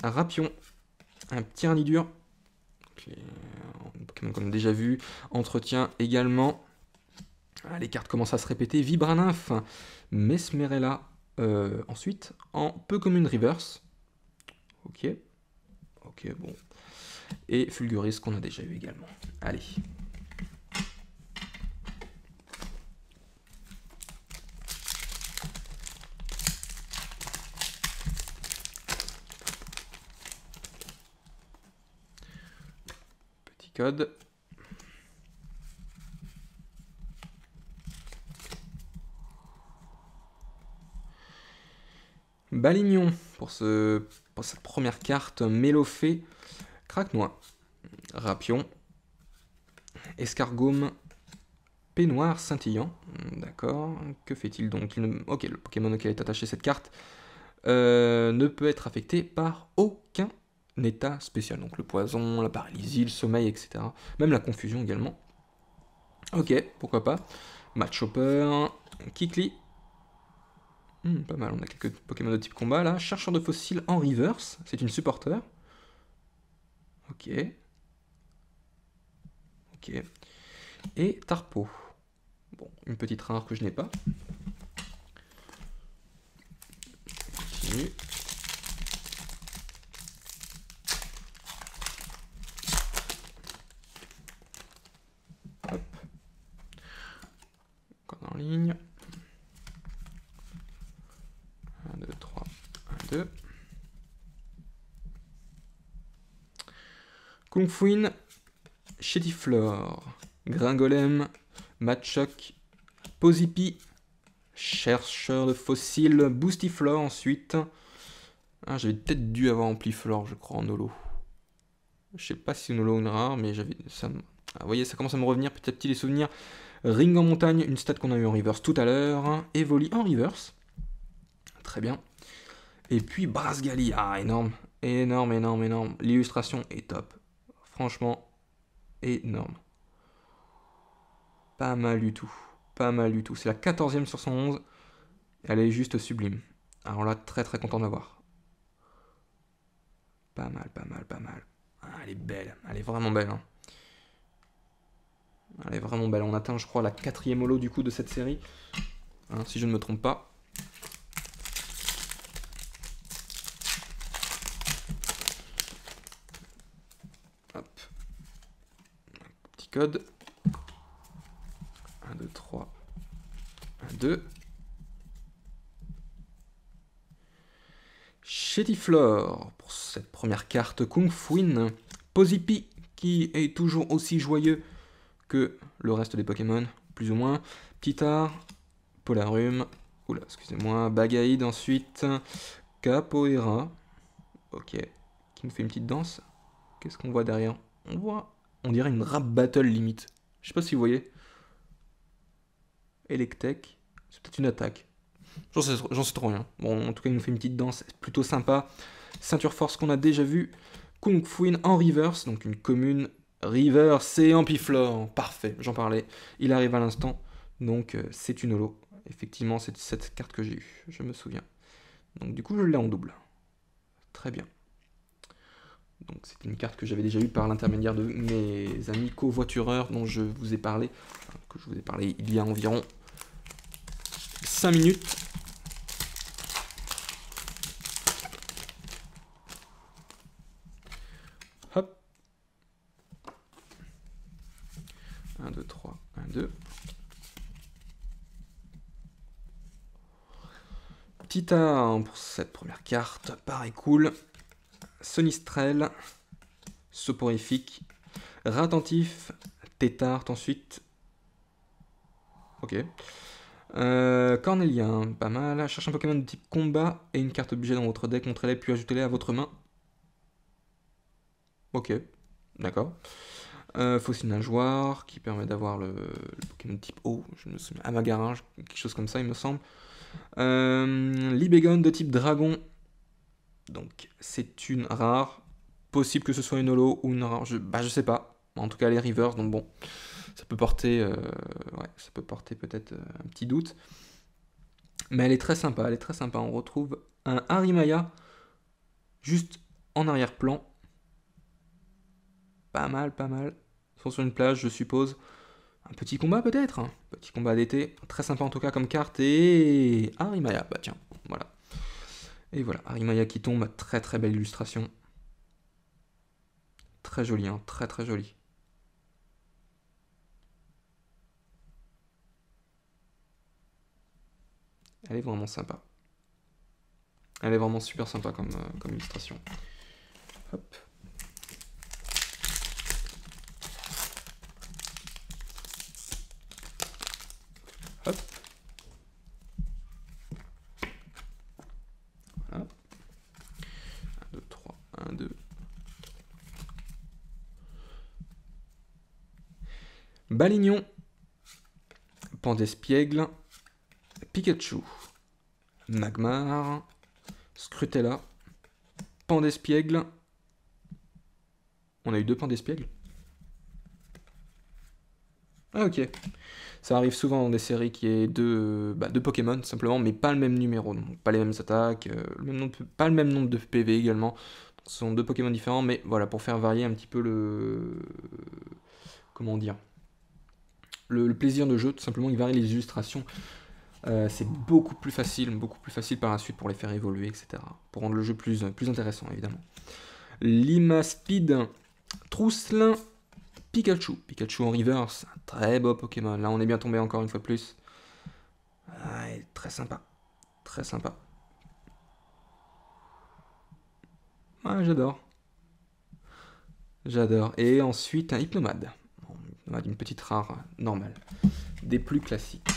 Rapion, un Tyranidur, Pokémon qu'on a déjà vu, Entretien également. Ah, les cartes commencent à se répéter. Vibranymph, Mesmerella, ensuite en peu commune reverse. Ok, bon. Et Fulguris qu'on a déjà eu également. Allez. Petit code. Balignon pour cette première carte. Mélofée, Craque-noix, Rapion, Escargome, Peignoir scintillant. D'accord. Que fait-il donc? Ok, le Pokémon auquel est attachée cette carte ne peut être affecté par aucun état spécial. Donc le poison, la paralysie, le sommeil, etc. Même la confusion également. Ok, pourquoi pas. Matchhopper, Kikli. Pas mal, on a quelques Pokémon de type combat là. Chercheur de fossiles en reverse, c'est une supporter. Ok. Et Tarpo. Bon, une petite rare que je n'ai pas. Continue. Hop. Encore en ligne. 1, 2, 3, 1, 2. Kungfuin, Chetiflore, Gringolem, Machoc, Pozipi, chercheur de fossiles, Boostiflore ensuite. Ah, j'avais peut-être dû avoir Ampliflore, je crois, en holo. Je sais pas si une holo ou une rare, mais j'avais ça. Ah, vous voyez, ça commence à me revenir petit à petit les souvenirs. Ring en montagne, une stat qu'on a eu en reverse tout à l'heure. Evoli en reverse. Très bien. Et puis Brasgali, ah énorme. Énorme, énorme, énorme. L'illustration est top. Franchement, énorme. Pas mal du tout. Pas mal du tout. C'est la 14e sur 111. Elle est juste sublime. Alors là, très très content d'avoir. Pas mal, pas mal, pas mal. Ah, elle est belle. Elle est vraiment belle. Hein. Elle est vraiment belle. On atteint, je crois, la 4e holo du coup de cette série. Hein, si je ne me trompe pas. Hop. Petit code. 1, 2, 3. 1, 2. Chetiflore pour cette première carte Kung Fuin. Pozipi qui est toujours aussi joyeux que le reste des Pokémon, plus ou moins. Pitar, Polarum, oula, excusez-moi, Bagaïd ensuite, Capoeira, ok, qui nous fait une petite danse. Qu'est-ce qu'on voit derrière? On dirait une rap battle limite. Je sais pas si vous voyez. Electek, c'est peut-être une attaque. J'en sais trop rien. Bon, en tout cas, il nous fait une petite danse plutôt sympa. Ceinture force qu'on a déjà vu. Kung Fuin en reverse, donc une commune reverse et Ampliflore. Parfait, j'en parlais. Il arrive à l'instant, donc c'est une holo. Effectivement, c'est cette carte que j'ai eue, je me souviens. Donc du coup, je l'ai en double. Très bien. Donc c'est une carte que j'avais déjà eue par l'intermédiaire de mes amis covoitureurs dont je vous ai parlé, il y a environ 5 minutes. Hop. 1, 2, 3, 1, 2. Tita pour cette première carte, pareil cool. Sonistrel, Soporifique, Ratentif, Tétart ensuite. Ok. Cornélien, pas mal. Cherche un Pokémon de type combat et une carte objet dans votre deck, montrez-les puis ajoutez-les à votre main. Ok, d'accord. Fossile nageoire qui permet d'avoir le Pokémon de type eau, je me souviens, Amagarage, quelque chose comme ça il me semble. Libégon de type dragon, donc c'est une rare, possible que ce soit une holo ou une rare, je sais pas, en tout cas elle est reverse, donc bon, ça peut porter, ça peut porter peut-être un petit doute, mais elle est très sympa, on retrouve un Harimaya juste en arrière-plan, pas mal, ils sont sur une plage je suppose. Un petit combat peut-être, hein. Petit combat d'été, très sympa en tout cas comme carte, et Harimaya, bah tiens, voilà. Et voilà, Harimaya qui tombe, très très belle illustration. Très jolie, hein, très très jolie. Elle est vraiment sympa. Elle est vraiment super sympa comme illustration. Hop. Hop. Voilà. 1, 2, 3, 1, 2. Balignon. Pandespiègle. Pikachu. Magmar. Scrutella. Pandespiègle. On a eu 2 Pandespiègles. Ah ok. Ça arrive souvent dans des séries qui est deux Pokémon simplement, mais pas le même numéro, donc pas les mêmes attaques, pas le même nombre de PV également. Ce sont 2 Pokémon différents, mais voilà, pour faire varier un petit peu le... Comment dire, le plaisir de jeu, tout simplement, il varie les illustrations. C'est beaucoup plus facile par la suite pour les faire évoluer, etc. Pour rendre le jeu plus intéressant, évidemment. Limaspeed, Trousselin, Pikachu en reverse, un très beau Pokémon. Là, on est bien tombé encore une fois de plus. Ah, très sympa. Très sympa. Ah, j'adore. J'adore. Et ensuite, un Hypnomade. Bon, Hypnomade, une petite rare normale. Des plus classiques.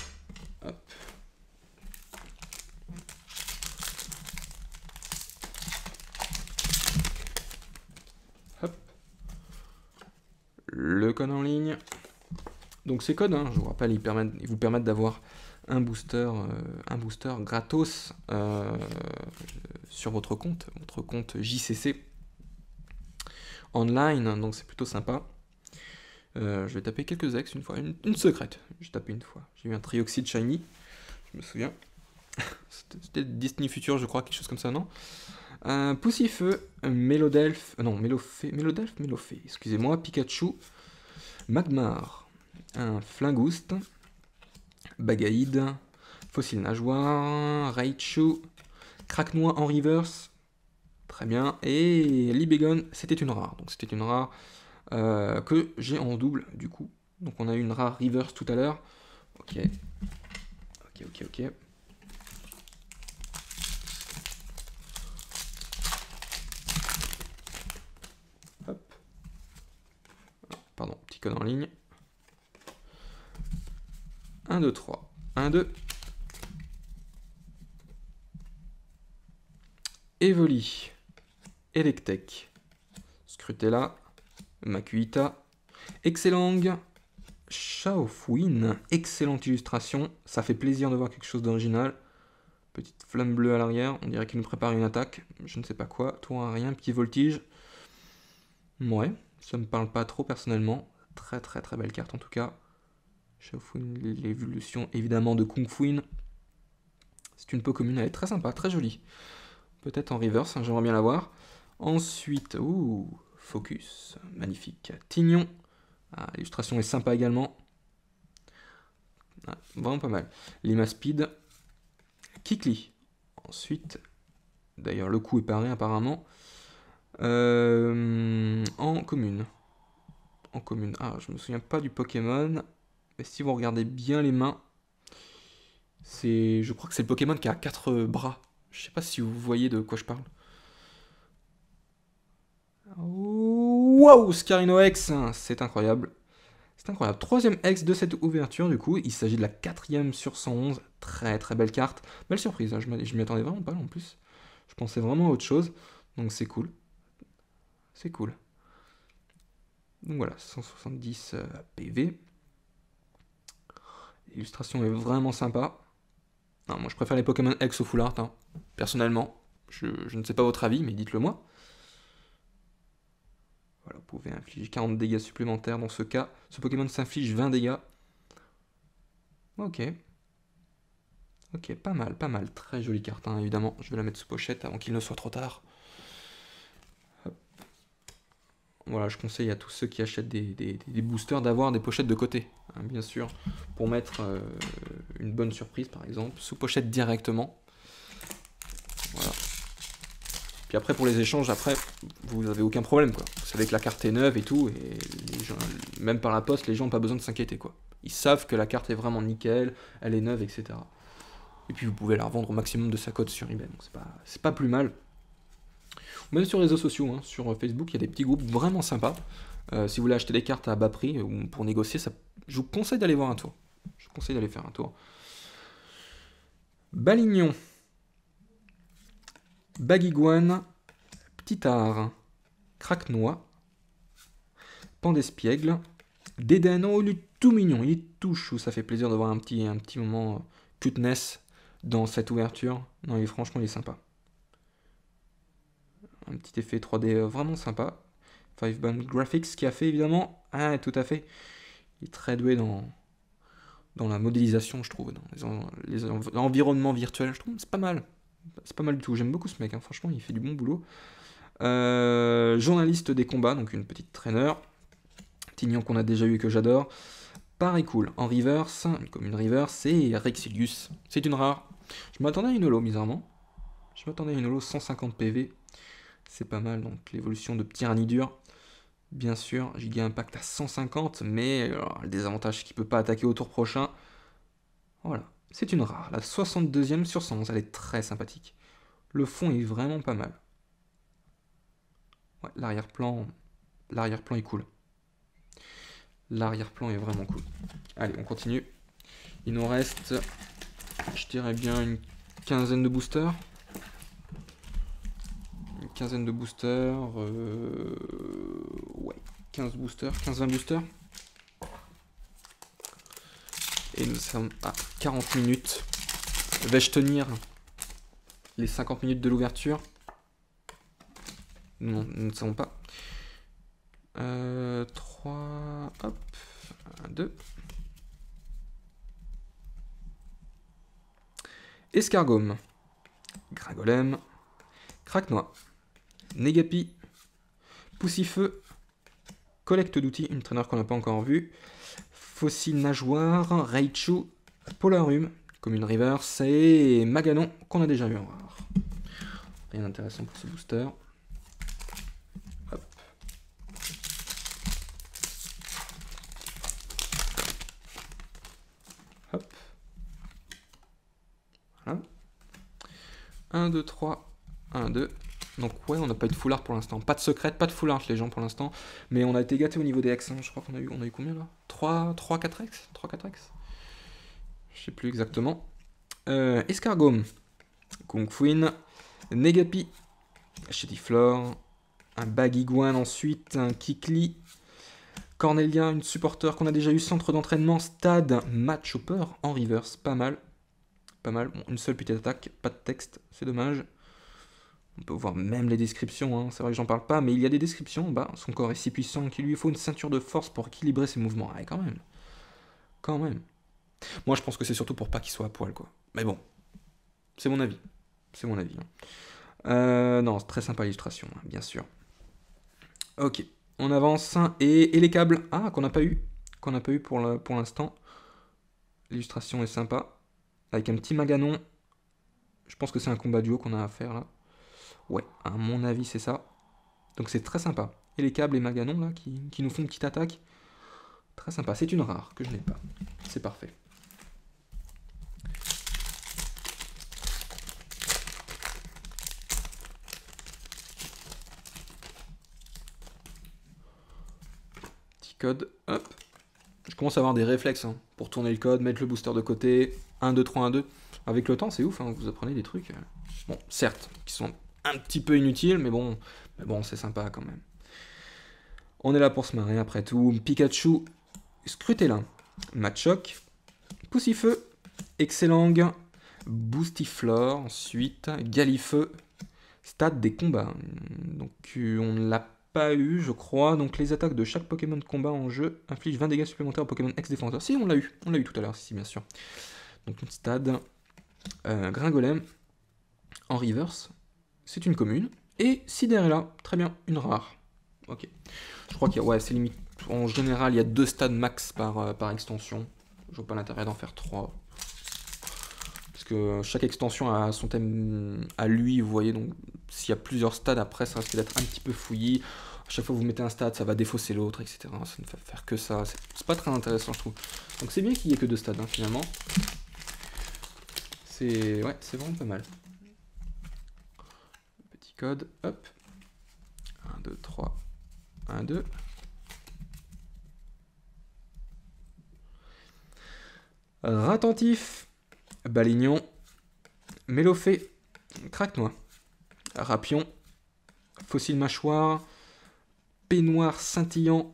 Donc ces codes, hein, je vous rappelle, ils vous permettent d'avoir un booster gratos sur votre compte JCC online, donc c'est plutôt sympa. Je vais taper quelques ex une fois, une secrète, j'ai tapé une fois. J'ai eu un Trioxide Shiny, je me souviens. C'était Disney Future, je crois, quelque chose comme ça, non? Poussifeu, Mélodelph, Mélophée, excusez-moi, Pikachu, Magmar, un Flingouste, Bagaïde, Fossile Nageoire, Raichu, Craquenois en reverse, très bien, et Libégon, c'était une rare, donc c'était une rare que j'ai en double du coup. Donc on a eu une rare reverse tout à l'heure. Ok. Hop. Pardon, petit code en ligne. 1, 2, 3. 1, 2. Evoli. Electek. Scrutella. Makuita. Excellang. Shaofwin. Excellente illustration. Ça fait plaisir de voir quelque chose d'original. Petite flamme bleue à l'arrière. On dirait qu'il nous prépare une attaque. Je ne sais pas quoi. Tour à rien. Petit voltige. Ouais. Ça me parle pas trop personnellement. Très belle carte en tout cas. Shaofwin. L'évolution évidemment de Kung Fuin. C'est une peau commune. Elle est très sympa. Très jolie. Peut-être en reverse. Hein, j'aimerais bien la voir. Ensuite. Ouh. Focus, magnifique. Tignon, l'illustration est sympa également. Vraiment pas mal. Limaspeed, Kikli. Ensuite, d'ailleurs le coup est paré apparemment. En commune. Ah, je me souviens pas du Pokémon. Mais si vous regardez bien les mains, je crois que c'est le Pokémon qui a 4 bras. Je sais pas si vous voyez de quoi je parle. Waouh, Scarino X, c'est incroyable. C'est incroyable. 3ème X de cette ouverture, du coup. Il s'agit de la 4ème sur 111. Très belle carte. Belle surprise, hein. Je m'y attendais vraiment pas en plus. Je pensais vraiment à autre chose. Donc c'est cool. C'est cool. Donc voilà, 170 PV. L'illustration est vraiment sympa. Non, moi je préfère les Pokémon X au full art, hein. Personnellement. Je ne sais pas votre avis, mais dites-le moi. Voilà, vous pouvez infliger 40 dégâts supplémentaires dans ce cas. Ce Pokémon s'inflige 20 dégâts. Ok, pas mal. Très jolie carte, hein, évidemment. Je vais la mettre sous pochette avant qu'il ne soit trop tard. Hop. Voilà, je conseille à tous ceux qui achètent des boosters d'avoir des pochettes de côté, hein, bien sûr, pour mettre une bonne surprise, par exemple, sous pochette directement. Voilà. Puis après, pour les échanges, après, vous n'avez aucun problème, quoi. Vous savez que la carte est neuve et tout, et les gens, même par la poste, les gens n'ont pas besoin de s'inquiéter, quoi. Ils savent que la carte est vraiment nickel, elle est neuve, etc. Et puis vous pouvez la revendre au maximum de sa cote sur eBay, donc c'est pas plus mal. Même sur les réseaux sociaux, hein, sur Facebook, il y a des petits groupes vraiment sympas. Si vous voulez acheter des cartes à bas prix, ou pour négocier, je vous conseille d'aller voir un tour. Je vous conseille d'aller faire un tour. Balignon. Baguiguane, Petit-Art, Craquenois, Pandespiègle, Dédain. Oh, il est tout mignon, il est tout chou. Ça fait plaisir de voir un petit moment cuteness dans cette ouverture. Non, franchement, il est sympa. Un petit effet 3D vraiment sympa. 5-Band Graphics qui a fait évidemment. Ah, tout à fait. Il est très doué dans la modélisation, je trouve. Dans les environnements virtuels, je trouve. C'est pas mal. C'est pas mal du tout. J'aime beaucoup ce mec, hein. Franchement, il fait du bon boulot. Journaliste des combats, donc une petite traîneur. Tignon qu'on a déjà eu et que j'adore. Pareil cool. En reverse, comme une reverse, c'est Rexilius. C'est une rare. Je m'attendais à une holo, bizarrement. Je m'attendais à une holo 150 PV. C'est pas mal, donc l'évolution de Tyrannidur. Bien sûr, Giga Impact à 150, mais le désavantage, c'est qu'il peut pas attaquer au tour prochain. Voilà. C'est une rare, la 62ème sur 111, elle est très sympathique. Le fond est vraiment pas mal. Ouais, l'arrière-plan est cool. L'arrière-plan est vraiment cool. Allez, on continue. Il nous reste, je dirais bien une quinzaine de boosters. Une quinzaine de boosters. Ouais, 15 boosters, 15-20 boosters. Et nous sommes à 40 minutes. Vais-je tenir les 50 minutes de l'ouverture? Non, nous ne savons pas. 3, hop, 1, 2. Escargome, Gringolem, Craquenois, Negapi, Poussifeu, Collecte d'outils, une traîneur qu'on n'a pas encore vue, Fossile Nageoire, Raichu, Polarum, Commune Reverse et Maganon qu'on a déjà eu en rare. Rien d'intéressant pour ce booster. Hop. Hop. Voilà. 1, 2, 3, 1, 2. Donc ouais, on n'a pas eu de foulard pour l'instant. Pas de secrète, pas de foulard les gens pour l'instant. Mais on a été gâtés au niveau des X. Hein. Je crois qu'on a eu combien là 3, 4 X 3, 4 X. Je sais plus exactement. Escargome, Kung Fuin, Negapi, Chetiflore, un Bagiguan ensuite, un Kikli, Cornelia, une supporter qu'on a déjà eu, centre d'entraînement, stade, match Hopper en reverse, pas mal. Pas mal, bon, une seule petite attaque, pas de texte, c'est dommage. On peut voir même les descriptions, hein. C'est vrai que j'en parle pas, mais il y a des descriptions. Bah, son corps est si puissant qu'il lui faut une ceinture de force pour équilibrer ses mouvements. Ah, quand même. Quand même. Moi, je pense que c'est surtout pour pas qu'il soit à poil, quoi. Mais bon, c'est mon avis. C'est mon avis. Hein. Non, c'est très sympa l'illustration, hein, bien sûr. Ok, on avance. Et les câbles, qu'on n'a pas eu. Qu'on n'a pas eu pour l'instant. L'illustration est sympa. Avec un petit Maganon. Je pense que c'est un combat duo qu'on a à faire, là. Ouais, à mon avis, c'est ça. Donc c'est très sympa. Et les câbles et Maganon, là, qui nous font une petite attaque. Très sympa. C'est une rare que je n'ai pas. C'est parfait. Petit code, hop. Je commence à avoir des réflexes hein, pour tourner le code, mettre le booster de côté. 1, 2, 3, 1, 2. Avec le temps, c'est ouf, hein, vous apprenez des trucs. Bon, certes, qui sont un petit peu inutiles, mais bon, c'est sympa quand même. On est là pour se marrer après tout. Pikachu, Scrutellin, Machoc, Poussifeu, Excellang, Boostiflore, ensuite Galifeu, stade des combats. Donc on ne l'a pas eu, je crois. Donc les attaques de chaque Pokémon de combat en jeu infligent 20 dégâts supplémentaires au Pokémon ex-défenseur. Si, on l'a eu tout à l'heure, si, bien sûr. Donc notre stade, Gringolem, en reverse, c'est une commune. Et Sidérella, très bien, une rare. Ok. Je crois qu'il y a, ouais, c'est limite. En général, il y a 2 stades max par extension. Je vois pas l'intérêt d'en faire 3. Parce que chaque extension a son thème à lui, vous voyez. Donc, s'il y a plusieurs stades, après, ça risque d'être un petit peu fouillis. À chaque fois que vous mettez un stade, ça va défausser l'autre, etc. Ça ne fait faire que ça. C'est pas très intéressant, je trouve. Donc, c'est bien qu'il y ait que 2 stades, hein, finalement. Ouais, c'est vraiment pas mal. Petit code, hop. 1, 2, 3, 1, 2. Ratentif, Balignon, Mélofée, Craquenois, Rapion, Fossile Mâchoire, Peignoir Scintillant,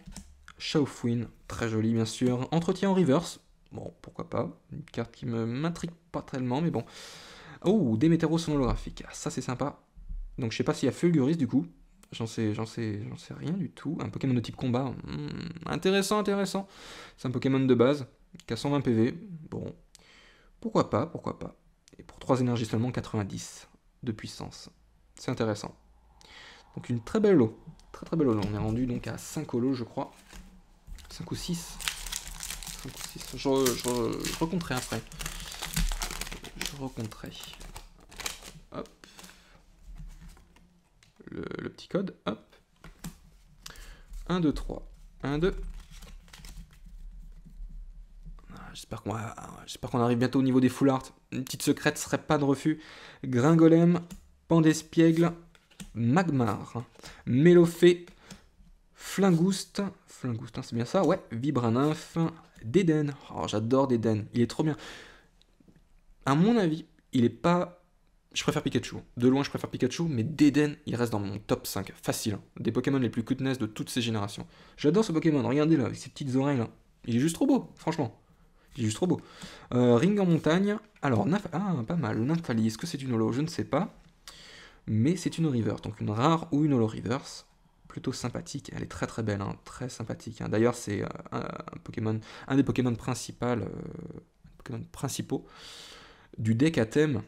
Chaufouine, très joli bien sûr, Entretien en reverse, bon pourquoi pas, une carte qui m'intrigue pas tellement mais bon. Oh, Démétéros holographique, ça c'est sympa. Donc je sais pas s'il y a Fulguris du coup, j'en sais rien du tout. Un Pokémon de type combat, intéressant. C'est un Pokémon de base qui a 120 PV, bon, pourquoi pas. Et pour 3 énergies seulement, 90 de puissance, c'est intéressant. Donc une très belle lot, très belle lot. On est rendu donc à 5 holos je crois, 5 ou 6. Je recompterai après. Hop. Le petit code, hop. 1, 2, 3, 1, 2. J'espère qu'on arrive bientôt au niveau des full art. Une petite secrète serait pas de refus. Gringolem, Pandespiègle, Magmar, Mélofée, Flingouste, c'est bien ça, ouais, Vibraninf, Déden. Oh, j'adore Déden, il est trop bien. À mon avis, il est pas... Je préfère Pikachu. De loin, je préfère Pikachu, mais Déden, il reste dans mon top 5. Facile. Hein. Des Pokémon les plus cuteness de toutes ces générations. J'adore ce Pokémon, regardez là, avec ses petites oreilles là. Il est juste trop beau, franchement. Il est juste trop beau. Ring en montagne. Alors, pas mal. Nymphali, est-ce que c'est une holo? Je ne sais pas. Mais c'est une reverse. Donc une rare ou une holo reverse. Plutôt sympathique. Elle est très très belle. Hein, très sympathique. Hein. D'ailleurs, c'est un des Pokémon principaux du deck à thème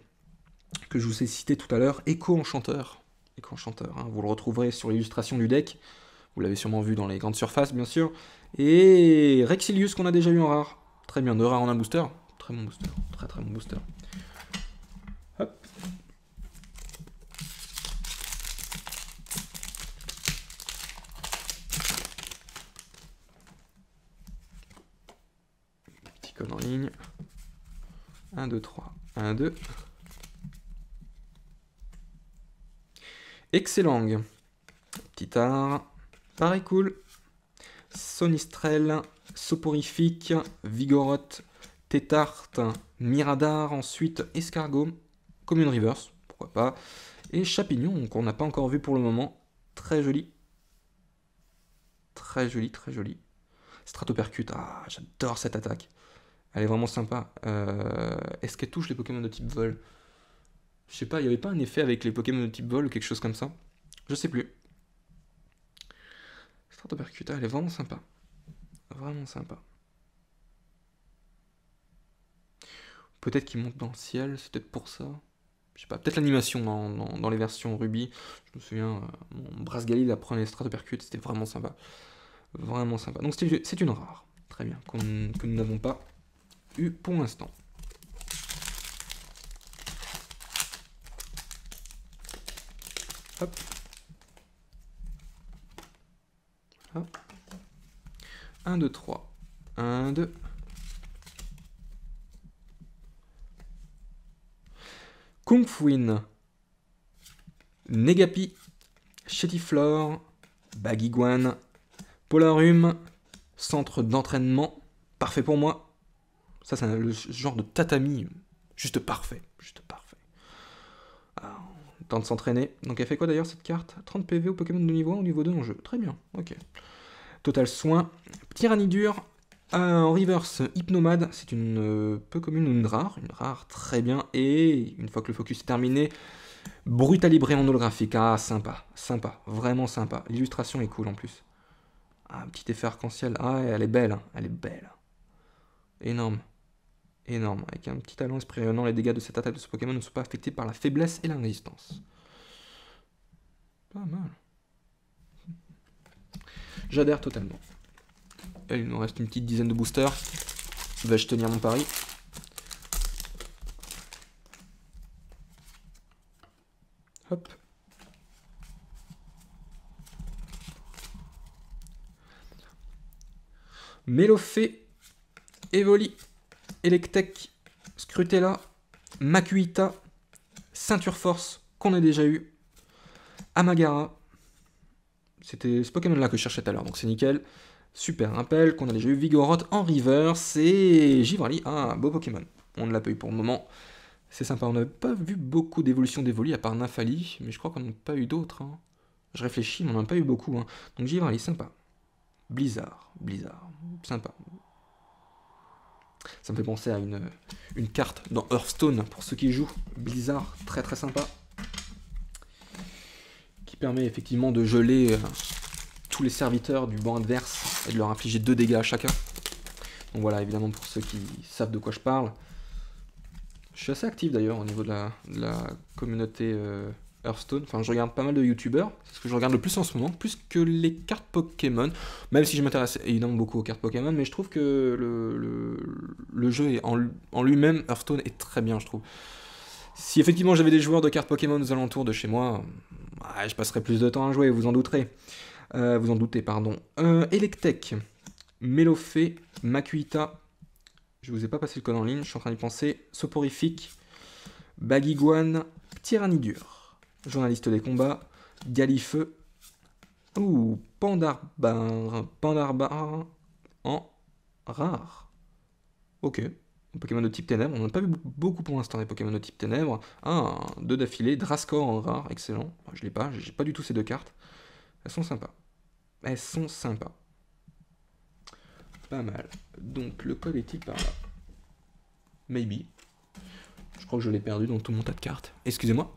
que je vous ai cité tout à l'heure. Echo Enchanteur. Echo Enchanteur. Hein. Vous le retrouverez sur l'illustration du deck. Vous l'avez sûrement vu dans les grandes surfaces, bien sûr. Et Rexilius qu'on a déjà eu en rare. Très bien, 2 rares en un booster. Très bon booster. Très très bon booster. Hop. Petit code en ligne. 1, 2, 3. 1, 2. Excellent. Petit art. Pareil cool. Sonistrel. Soporifique. Vigoroth. Tétarte. Miradar. Ensuite Escargot. Commune Reverse. Pourquoi pas. Et Chapignon qu'on n'a pas encore vu pour le moment. Très joli. Très joli, très joli. Stratopercute. Ah, j'adore cette attaque. Elle est vraiment sympa. Est-ce qu'elle touche les Pokémon de type vol? Je sais pas, il n'y avait pas un effet avec les Pokémon de type vol ou quelque chose comme ça? Je sais plus. Stratopercuta, elle est vraiment sympa. Vraiment sympa. Peut-être qu'il monte dans le ciel, c'est peut-être pour ça. Je sais pas, peut-être l'animation dans les versions Ruby. Je me souviens, mon Brasgali, la première Stratopercute, c'était vraiment sympa. Vraiment sympa. Donc c'est une rare. Très bien, que nous n'avons pas eu pour l'instant. Hop. Hop. 1, 2, 3. 1, 2. Kungfuin. Negapi. Chetiflore. Baguiguan. Polarum. Centre d'entraînement. Parfait pour moi. Ça, c'est le genre de tatami. Juste parfait. Juste parfait. Alors, temps de s'entraîner. Donc elle fait quoi d'ailleurs cette carte? 30 PV au Pokémon de niveau 1 ou niveau 2 en jeu. Très bien, ok. Total soin. Tyrannidure. En reverse, Hypnomade. C'est une peu commune ou une rare très bien. Et une fois que le focus est terminé, Brutalibré en holographique. Ah, sympa, sympa, vraiment sympa. L'illustration est cool en plus. Ah, un petit effet arc-en-ciel. Ah, elle est belle, hein. Elle est belle. Énorme. Énorme. Avec un petit talent esprit rayonnant, les dégâts de cette attaque de ce Pokémon ne sont pas affectés par la faiblesse et la résistance. Pas mal. J'adhère totalement. Et il nous reste une petite dizaine de boosters. Vais-je tenir mon pari? Hop. Mélofée, Evoli, Electek, Scrutella, Makuita, Ceinture Force, qu'on a déjà eu, Amagara, c'était ce Pokémon là que je cherchais tout à l'heure, donc c'est nickel. Super Impel, qu'on a déjà eu, Vigoroth en reverse, et Givrali, un beau Pokémon. On ne l'a pas eu pour le moment, c'est sympa, on n'avait pas vu beaucoup d'évolutions d'Evoli à part Nymphali, mais je crois qu'on n'a pas eu d'autres. Hein. Je réfléchis, mais on n'en a pas eu beaucoup. Hein. Donc Givrali, sympa. Blizzard, sympa. Ça me fait penser à une carte dans Hearthstone, pour ceux qui jouent. Blizzard, très très sympa. Qui permet effectivement de geler tous les serviteurs du banc adverse et de leur infliger 2 dégâts à chacun. Donc voilà, évidemment pour ceux qui savent de quoi je parle. Je suis assez actif d'ailleurs au niveau de la communauté Hearthstone. Enfin, je regarde pas mal de youtubeurs, c'est ce que je regarde le plus en ce moment, plus que les cartes Pokémon. Même si je m'intéresse évidemment beaucoup aux cartes Pokémon, mais je trouve que le jeu est en lui-même, Hearthstone est très bien, je trouve. Si effectivement j'avais des joueurs de cartes Pokémon aux alentours de chez moi, je passerais plus de temps à jouer, vous en douterez. Vous en doutez, pardon. Electek, Mélofée, Makuita. Je vous ai pas passé le code en ligne, je suis en train d'y penser. Soporifique, Baguiguan, Tyrannidure. Journaliste des combats, Galifeu, ou Pandarbar en rare. Ok, Pokémon de type ténèbres, on n'a pas vu beaucoup pour l'instant des Pokémon de type ténèbres. 2 d'affilée, Drascor en rare, excellent. Je l'ai pas, j'ai pas du tout ces 2 cartes. Elles sont sympas. Elles sont sympas. Pas mal. Donc le code est-il par là? Maybe. Je crois que je l'ai perdu dans tout mon tas de cartes. Excusez-moi.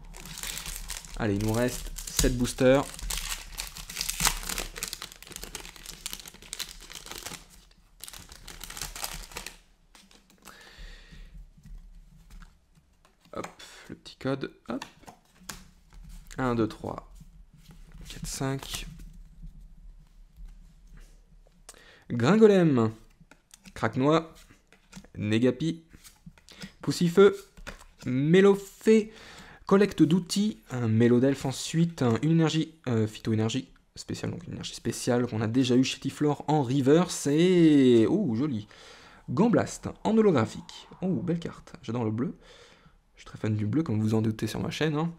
Allez, il nous reste 7 boosters. Hop, le petit code. Hop. 1, 2, 3, 4, 5. Gringolem. Craque-noix. Négapi. Poussifeu. Mélofée. Collecte d'outils. Un mélodelfe ensuite. Une énergie. Phyto-énergie spéciale. Donc une énergie spéciale qu'on a déjà eu chez Tiflor en reverse. Et. Oh, joli. Gamblast en holographique. Oh, belle carte. J'adore le bleu. Je suis très fan du bleu, comme vous en doutez sur ma chaîne. Hein.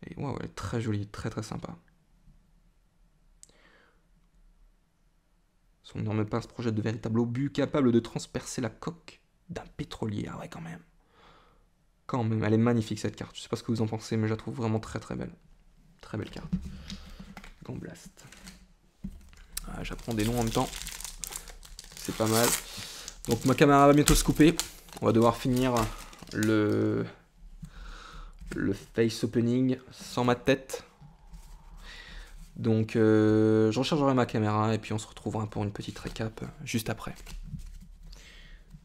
Et wow, elle est très jolie, très très sympa. Son énorme pince projette de véritables obus capables de transpercer la coque d'un pétrolier. Ah ouais, quand même. Quand même, elle est magnifique cette carte. Je sais pas ce que vous en pensez, mais je la trouve vraiment très très belle. Très belle carte. Gamblast. Ah, j'apprends des noms en même temps. C'est pas mal. Donc ma caméra va bientôt se couper. On va devoir finir le face opening sans ma tête. Donc je rechargerai ma caméra et puis on se retrouvera pour une petite récap juste après.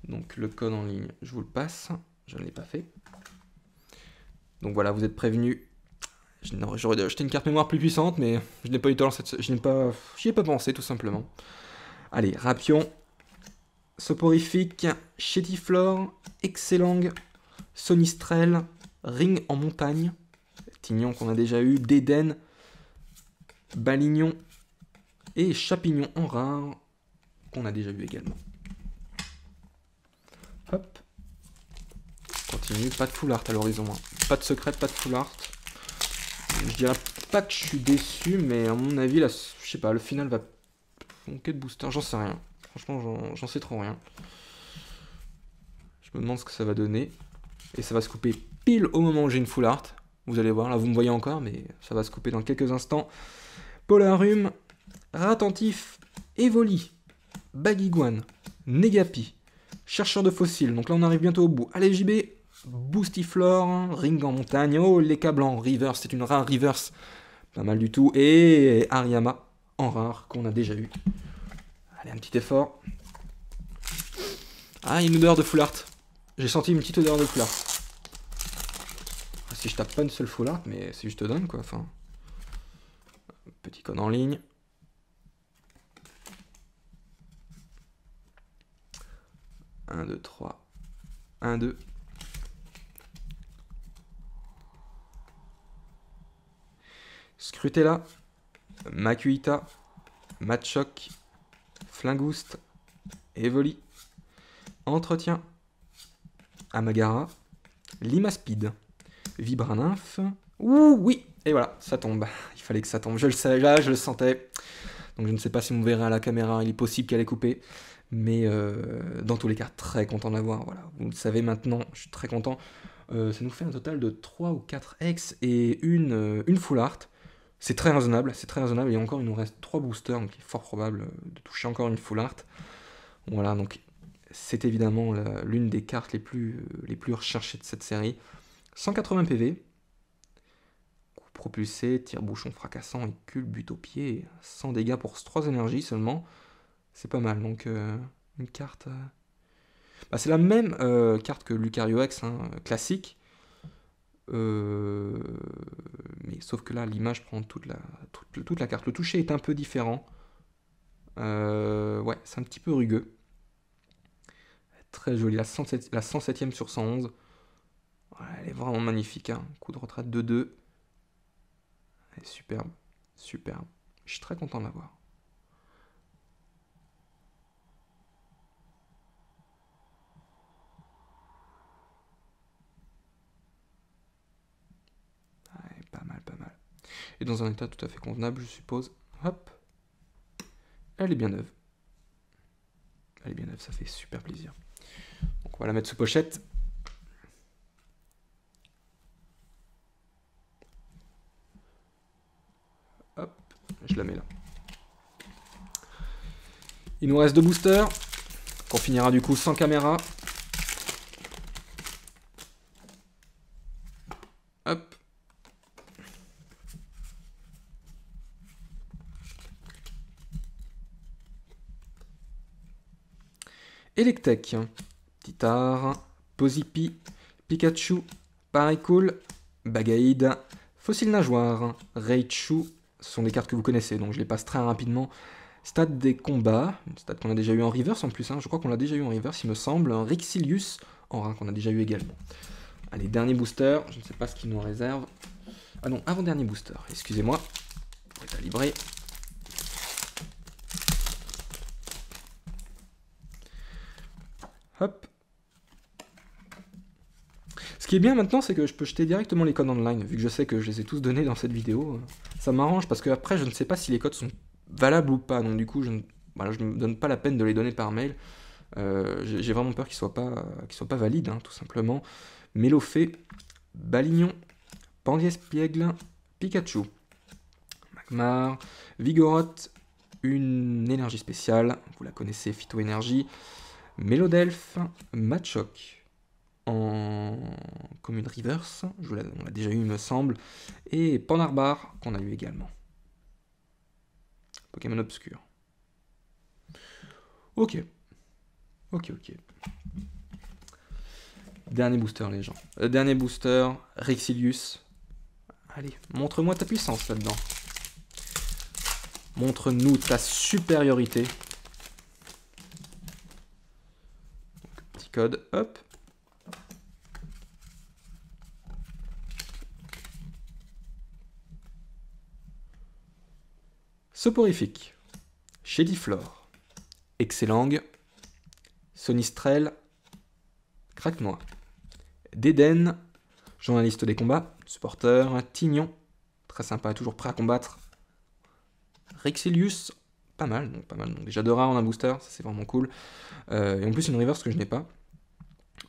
Donc le code en ligne, je vous le passe. Je ne l'ai pas fait. Donc voilà, vous êtes prévenus. J'aurais dû acheter une carte mémoire plus puissante, mais je n'ai pas eu le temps. J'y ai pas pensé tout simplement. Allez, Rapion, Soporifique, Chétiflore, Excellang, Sonistrel, Ring en montagne, Tignon qu'on a déjà eu, Déden, Balignon et Chapignon en rare qu'on a déjà eu également. Hop. Continue, pas de full art à l'horizon. Hein. Pas de secret, pas de full art. Je dirais pas que je suis déçu, mais à mon avis, là, je sais pas, le final va manquer de booster, j'en sais rien. Franchement, j'en sais trop rien. Je me demande ce que ça va donner. Et ça va se couper pile au moment où j'ai une full art. Vous allez voir, là vous me voyez encore, mais ça va se couper dans quelques instants. Polarum, Ratentif, Evoli, Bagiguane, Négapi, Chercheur de fossiles. Donc là on arrive bientôt au bout. Allez JB, Boostiflore, Ring en montagne. Oh, les câbles en reverse, c'est une rare reverse. Pas mal du tout. Et Ariama en rare qu'on a déjà eu. Allez, un petit effort. Ah, une odeur de full art. J'ai senti une petite odeur de full art. Si je tape pas une seule full art, mais c'est juste dingue quoi. Enfin, petit code en ligne. Un, 2, 3. 1, 2. Scrutella. Makuita. Matchok. Flingouste. Evoli. Entretien. Amagara. Limaspide. Vibranymphe. Ouh, oui. Et voilà, ça tombe. Il fallait que ça tombe. Je le savais, là, je le sentais. Donc je ne sais pas si vous me verrez à la caméra. Il est possible qu'elle ait coupé. Mais dans tous les cas, très content d'avoir. Voilà, vous le savez maintenant, je suis très content. Ça nous fait un total de 3 ou 4 ex et une full art. C'est très raisonnable, c'est très raisonnable. Et encore, il nous reste 3 boosters, donc il est fort probable de toucher encore une full art. Voilà, donc c'est évidemment l'une des cartes les plus recherchées de cette série. 180 PV. Coup propulsé, tire-bouchon fracassant et culbute au pied. 100 dégâts pour 3 énergies seulement. C'est pas mal, donc une carte... Bah, c'est la même carte que Lucario X, hein, classique. Mais sauf que là, l'image prend toute la carte. Le toucher est un peu différent. Ouais, c'est un petit peu rugueux. Très jolie, la 107e sur 111. Ouais, elle est vraiment magnifique. Hein. Coup de retraite de 2. Elle est superbe, superbe. Je suis très content de l'avoir. Pas mal, pas mal. Et dans un état tout à fait convenable, je suppose. Hop. Elle est bien neuve. Elle est bien neuve, ça fait super plaisir. Donc on va la mettre sous pochette. Hop, je la mets là. Il nous reste 2 boosters. Qu'on finira du coup sans caméra. Hop. Electek, Titar, Pozipi, Pikachu, Parecool, Bagaïd, Fossile Nageoire, Raichu, ce sont des cartes que vous connaissez, donc je les passe très rapidement. Stade des combats, une stade qu'on a déjà eu en reverse en plus, hein. Je crois qu'on l'a déjà eu en reverse, il me semble. Rixilius en rare qu'on a déjà eu également. Allez, dernier booster, je ne sais pas ce qu'il nous réserve. Ah non, avant-dernier booster, excusez-moi. On va calibrer. Hop. Ce qui est bien maintenant, c'est que je peux jeter directement les codes online, vu que je sais que je les ai tous donnés dans cette vidéo. Ça m'arrange, parce que après, je ne sais pas si les codes sont valables ou pas, donc du coup, je ne me donne pas la peine de les donner par mail. J'ai vraiment peur qu'ils soient pas valides, hein, tout simplement. Mélofée, Balignon, Pandiespiegle, Pikachu, Magmar, Vigoroth, une énergie spéciale, vous la connaissez, Phyto-énergie, Mélodelph, Machoc en commune reverse, on l'a déjà eu il me semble, et Pandarbar qu'on a eu également. Pokémon obscur. Ok. Dernier booster les gens. Dernier booster, Rexilius. Allez, montre-moi ta puissance là-dedans. Montre-nous ta supériorité. Petit code, hop. Soporifique, Shediflore, Excellang, Sonistrel, Craquenois, Déden, journaliste des combats, supporter, Tignon, très sympa, toujours prêt à combattre, Rexilius, pas mal, donc déjà 2 rares en un booster, ça c'est vraiment cool, et en plus une reverse que je n'ai pas,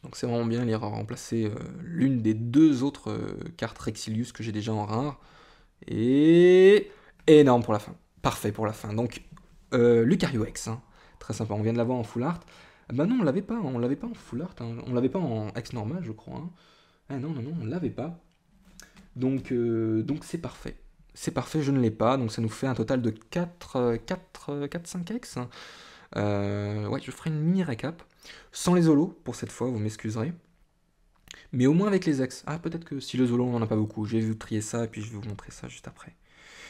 donc c'est vraiment bien, il ira remplacer l'une des 2 autres cartes Rexilius que j'ai déjà en rare, et énorme pour la fin. Parfait pour la fin. Donc, Lucario X, hein. Très sympa. On vient de l'avoir en full art. Bah non, on l'avait pas en full art. Hein. On l'avait pas en X normal, je crois. Hein. Ah non, on l'avait pas. Donc c'est parfait. C'est parfait, je ne l'ai pas. Donc ça nous fait un total de 4 5X. Ouais, je ferai une mini récap. Sans les holos, pour cette fois, vous m'excuserez. Mais au moins avec les X. Ah, peut-être que si les holos, on n'en a pas beaucoup. Je vais vous trier ça et puis je vais vous montrer ça juste après.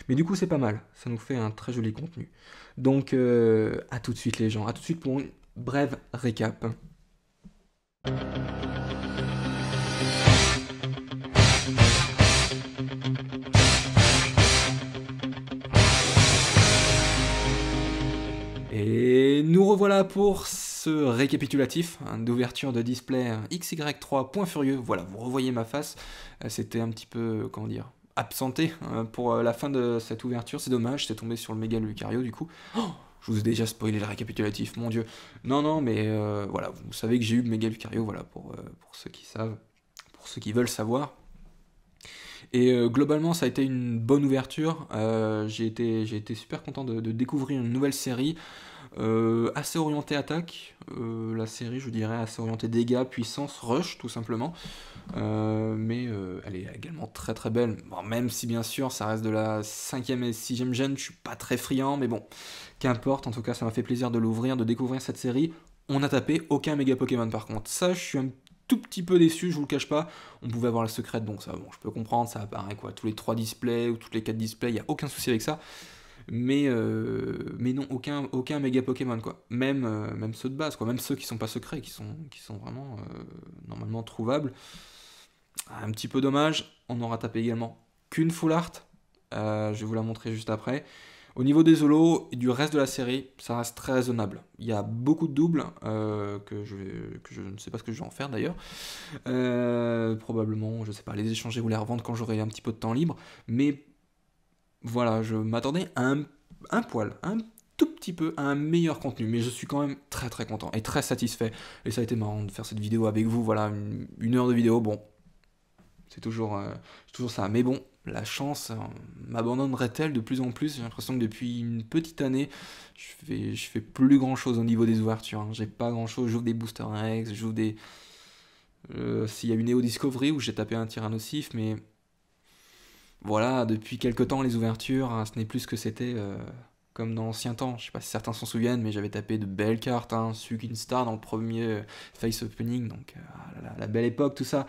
Mais du coup, c'est pas mal. Ça nous fait un très joli contenu. Donc, à tout de suite, les gens. À tout de suite pour une brève récap. Et nous revoilà pour ce récapitulatif d'ouverture de display XY3 Point Furieux. Voilà, vous revoyez ma face. C'était un petit peu, comment dire, absenté pour la fin de cette ouverture, c'est dommage, c'est tombé sur le méga Lucario du coup. Oh, je vous ai déjà spoilé le récapitulatif, mon dieu. Non, mais voilà, vous savez que j'ai eu le méga Lucario, voilà, pour ceux qui savent, pour ceux qui veulent savoir. Et globalement, ça a été une bonne ouverture, j'ai été super content de découvrir une nouvelle série, assez orientée attaque, la série je dirais assez orientée dégâts, puissance, rush tout simplement, mais elle est également très très belle, bon, même si bien sûr ça reste de la 5e et 6e gêne, je suis pas très friand, mais bon, qu'importe, en tout cas ça m'a fait plaisir de l'ouvrir, de découvrir cette série. On a tapé aucun méga Pokémon par contre, ça je suis un tout petit peu déçu, je vous le cache pas, on pouvait avoir la secrète, donc ça bon, je peux comprendre, ça apparaît quoi, tous les 3 displays ou toutes les 4 displays, il n'y a aucun souci avec ça. Mais non, aucun méga Pokémon quoi. Même ceux de base quoi, même ceux qui sont pas secrets, qui sont vraiment normalement trouvables. Un petit peu dommage, on aura tapé également qu'une full art. Je vais vous la montrer juste après. Au niveau des holos et du reste de la série, ça reste très raisonnable. Il y a beaucoup de doubles que je ne sais pas ce que je vais en faire d'ailleurs. Probablement, je sais pas, les échanger ou les revendre quand j'aurai un petit peu de temps libre. Mais voilà, je m'attendais à un poil, un tout petit peu, à un meilleur contenu, mais je suis quand même très très content et très satisfait. Et ça a été marrant de faire cette vidéo avec vous, voilà, une heure de vidéo, bon, c'est toujours ça. Mais bon, la chance m'abandonnerait-elle de plus en plus. J'ai l'impression que depuis une petite année, je fais plus grand chose au niveau des ouvertures. Hein. J'ai pas grand chose, j'ouvre des Booster X, j'ouvre des... S'il y a une Neo Discovery où j'ai tapé un Tyrannosif, mais voilà, depuis quelques temps, les ouvertures, hein, ce n'est plus ce que c'était comme dans l'ancien temps. Je sais pas si certains s'en souviennent, mais j'avais tapé de belles cartes, hein, Sukin Star dans le premier face opening, donc la belle époque, tout ça.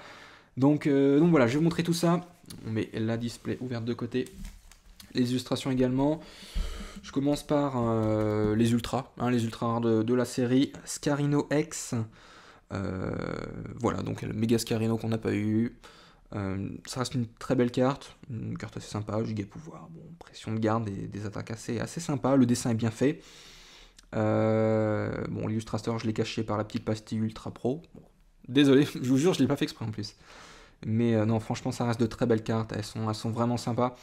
Donc voilà, je vais vous montrer tout ça. On met la display ouverte de côté, les illustrations également. Je commence par les ultras, hein, les ultras rares de la série. Scarino X, voilà, donc le méga Scarino qu'on n'a pas eu. Ça reste une très belle carte, une carte assez sympa, giga pouvoir, bon, pression de garde, des attaques assez sympa, le dessin est bien fait. Bon, l'illustrateur, je l'ai caché par la petite pastille Ultra Pro. Bon, désolé, je vous jure, je l'ai pas fait exprès en plus. Mais non, franchement, ça reste de très belles cartes, elles sont vraiment sympas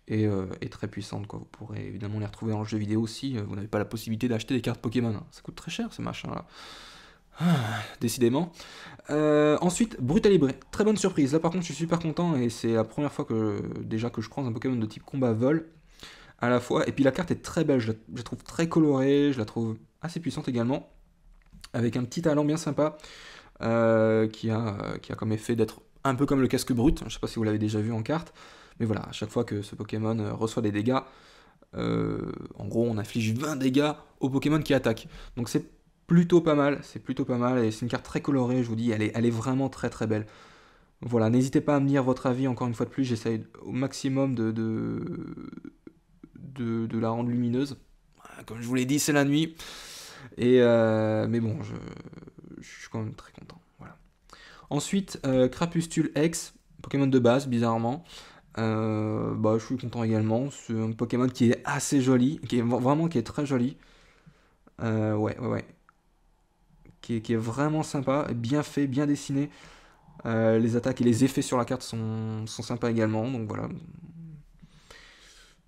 et très puissantes, quoi. Vous pourrez évidemment les retrouver dans le jeu vidéo aussi, vous n'avez pas la possibilité d'acheter des cartes Pokémon, hein. Ça coûte très cher ces machins-là. Décidément. Ensuite, Brutalibré, très bonne surprise. Là par contre je suis super content et c'est la première fois que je croise un Pokémon de type combat vol à la fois. Et puis la carte est très belle, je la trouve très colorée, je la trouve assez puissante également, avec un petit talent bien sympa qui a comme effet d'être un peu comme le casque brut. Je sais pas si vous l'avez déjà vu en carte, mais voilà, à chaque fois que ce Pokémon reçoit des dégâts, en gros on inflige 20 dégâts au Pokémon qui attaque. Donc c'est plutôt pas mal, et c'est une carte très colorée, je vous dis, elle est vraiment très très belle. Voilà, n'hésitez pas à me dire votre avis, encore une fois de plus, j'essaye au maximum de la rendre lumineuse. Comme je vous l'ai dit, c'est la nuit, mais bon, je suis quand même très content. Voilà. Ensuite, Crapustule X, Pokémon de base, bizarrement. Je suis content également, c'est un Pokémon qui est assez joli, qui est très joli. Ouais. Qui est vraiment sympa, bien fait, bien dessiné. Les attaques et les effets sur la carte sont sympas également, donc voilà.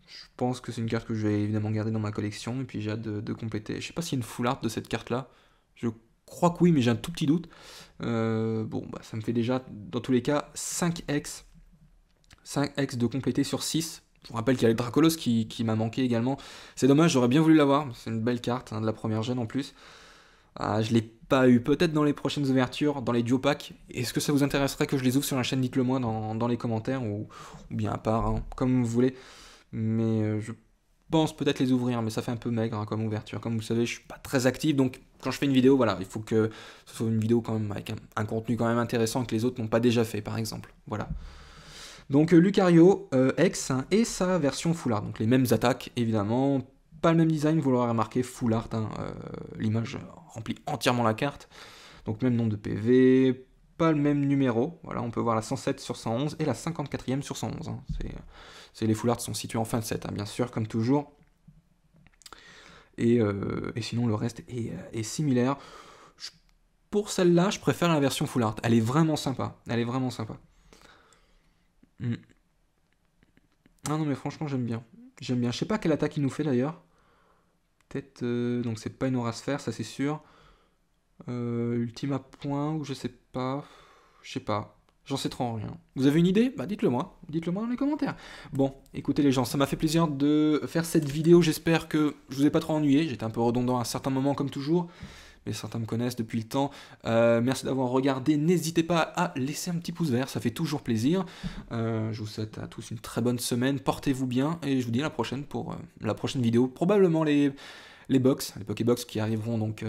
Je pense que c'est une carte que je vais évidemment garder dans ma collection, et puis j'ai hâte de compléter. Je sais pas s'il y a une full art de cette carte-là, je crois que oui, mais j'ai un tout petit doute. Ça me fait déjà, dans tous les cas, 5x de compléter sur 6. Je vous rappelle qu'il y a le Dracolos qui m'a manqué également. C'est dommage, j'aurais bien voulu l'avoir, c'est une belle carte, hein, de la première gêne en plus. Je l'ai pas eu, peut-être dans les prochaines ouvertures, dans les duo packs. Est-ce que ça vous intéresserait que je les ouvre sur la chaîne? Dites-le moi dans les commentaires, ou bien à part, hein, comme vous voulez. Mais je pense peut-être les ouvrir, mais ça fait un peu maigre, hein, comme ouverture. Comme vous le savez, je suis pas très actif, donc quand je fais une vidéo, voilà, il faut que ce soit une vidéo quand même avec un contenu quand même intéressant que les autres n'ont pas déjà fait, par exemple. Voilà. Donc Lucario X, hein, et sa version full art, donc les mêmes attaques évidemment, pas le même design, vous l'aurez remarqué, full art, hein, l'image remplit entièrement la carte, donc même nombre de PV, pas le même numéro, voilà, on peut voir la 107 sur 111 et la 54e sur 111, hein. Les full art sont situés en fin de set, hein, bien sûr, comme toujours, et sinon le reste est similaire. Pour celle-là, je préfère la version full art, elle est vraiment sympa, Ah non mais franchement j'aime bien. Je sais pas quelle attaque il nous fait d'ailleurs. Peut-être... donc c'est pas une Aurasphère, ça c'est sûr. Ultima point, ou je sais pas. J'en sais trop rien. Vous avez une idée? Bah dites-le moi. Dites-le moi dans les commentaires. Bon, écoutez les gens, ça m'a fait plaisir de faire cette vidéo. J'espère que je vous ai pas trop ennuyé. J'étais un peu redondant à certains moments comme toujours, mais certains me connaissent depuis le temps. Merci d'avoir regardé. N'hésitez pas à laisser un petit pouce vert, ça fait toujours plaisir. Je vous souhaite à tous une très bonne semaine. Portez-vous bien et je vous dis à la prochaine pour la prochaine vidéo. Probablement les Pokébox qui arriveront donc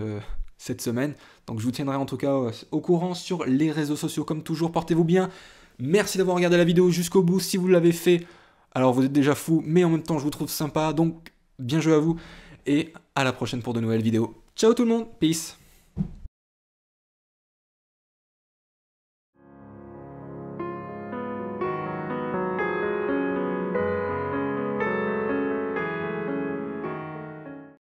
cette semaine. Donc je vous tiendrai en tout cas au courant sur les réseaux sociaux comme toujours. Portez-vous bien. Merci d'avoir regardé la vidéo jusqu'au bout. Si vous l'avez fait, alors vous êtes déjà fou, mais en même temps je vous trouve sympa. Donc bien joué à vous et à la prochaine pour de nouvelles vidéos. Ciao tout le monde, peace.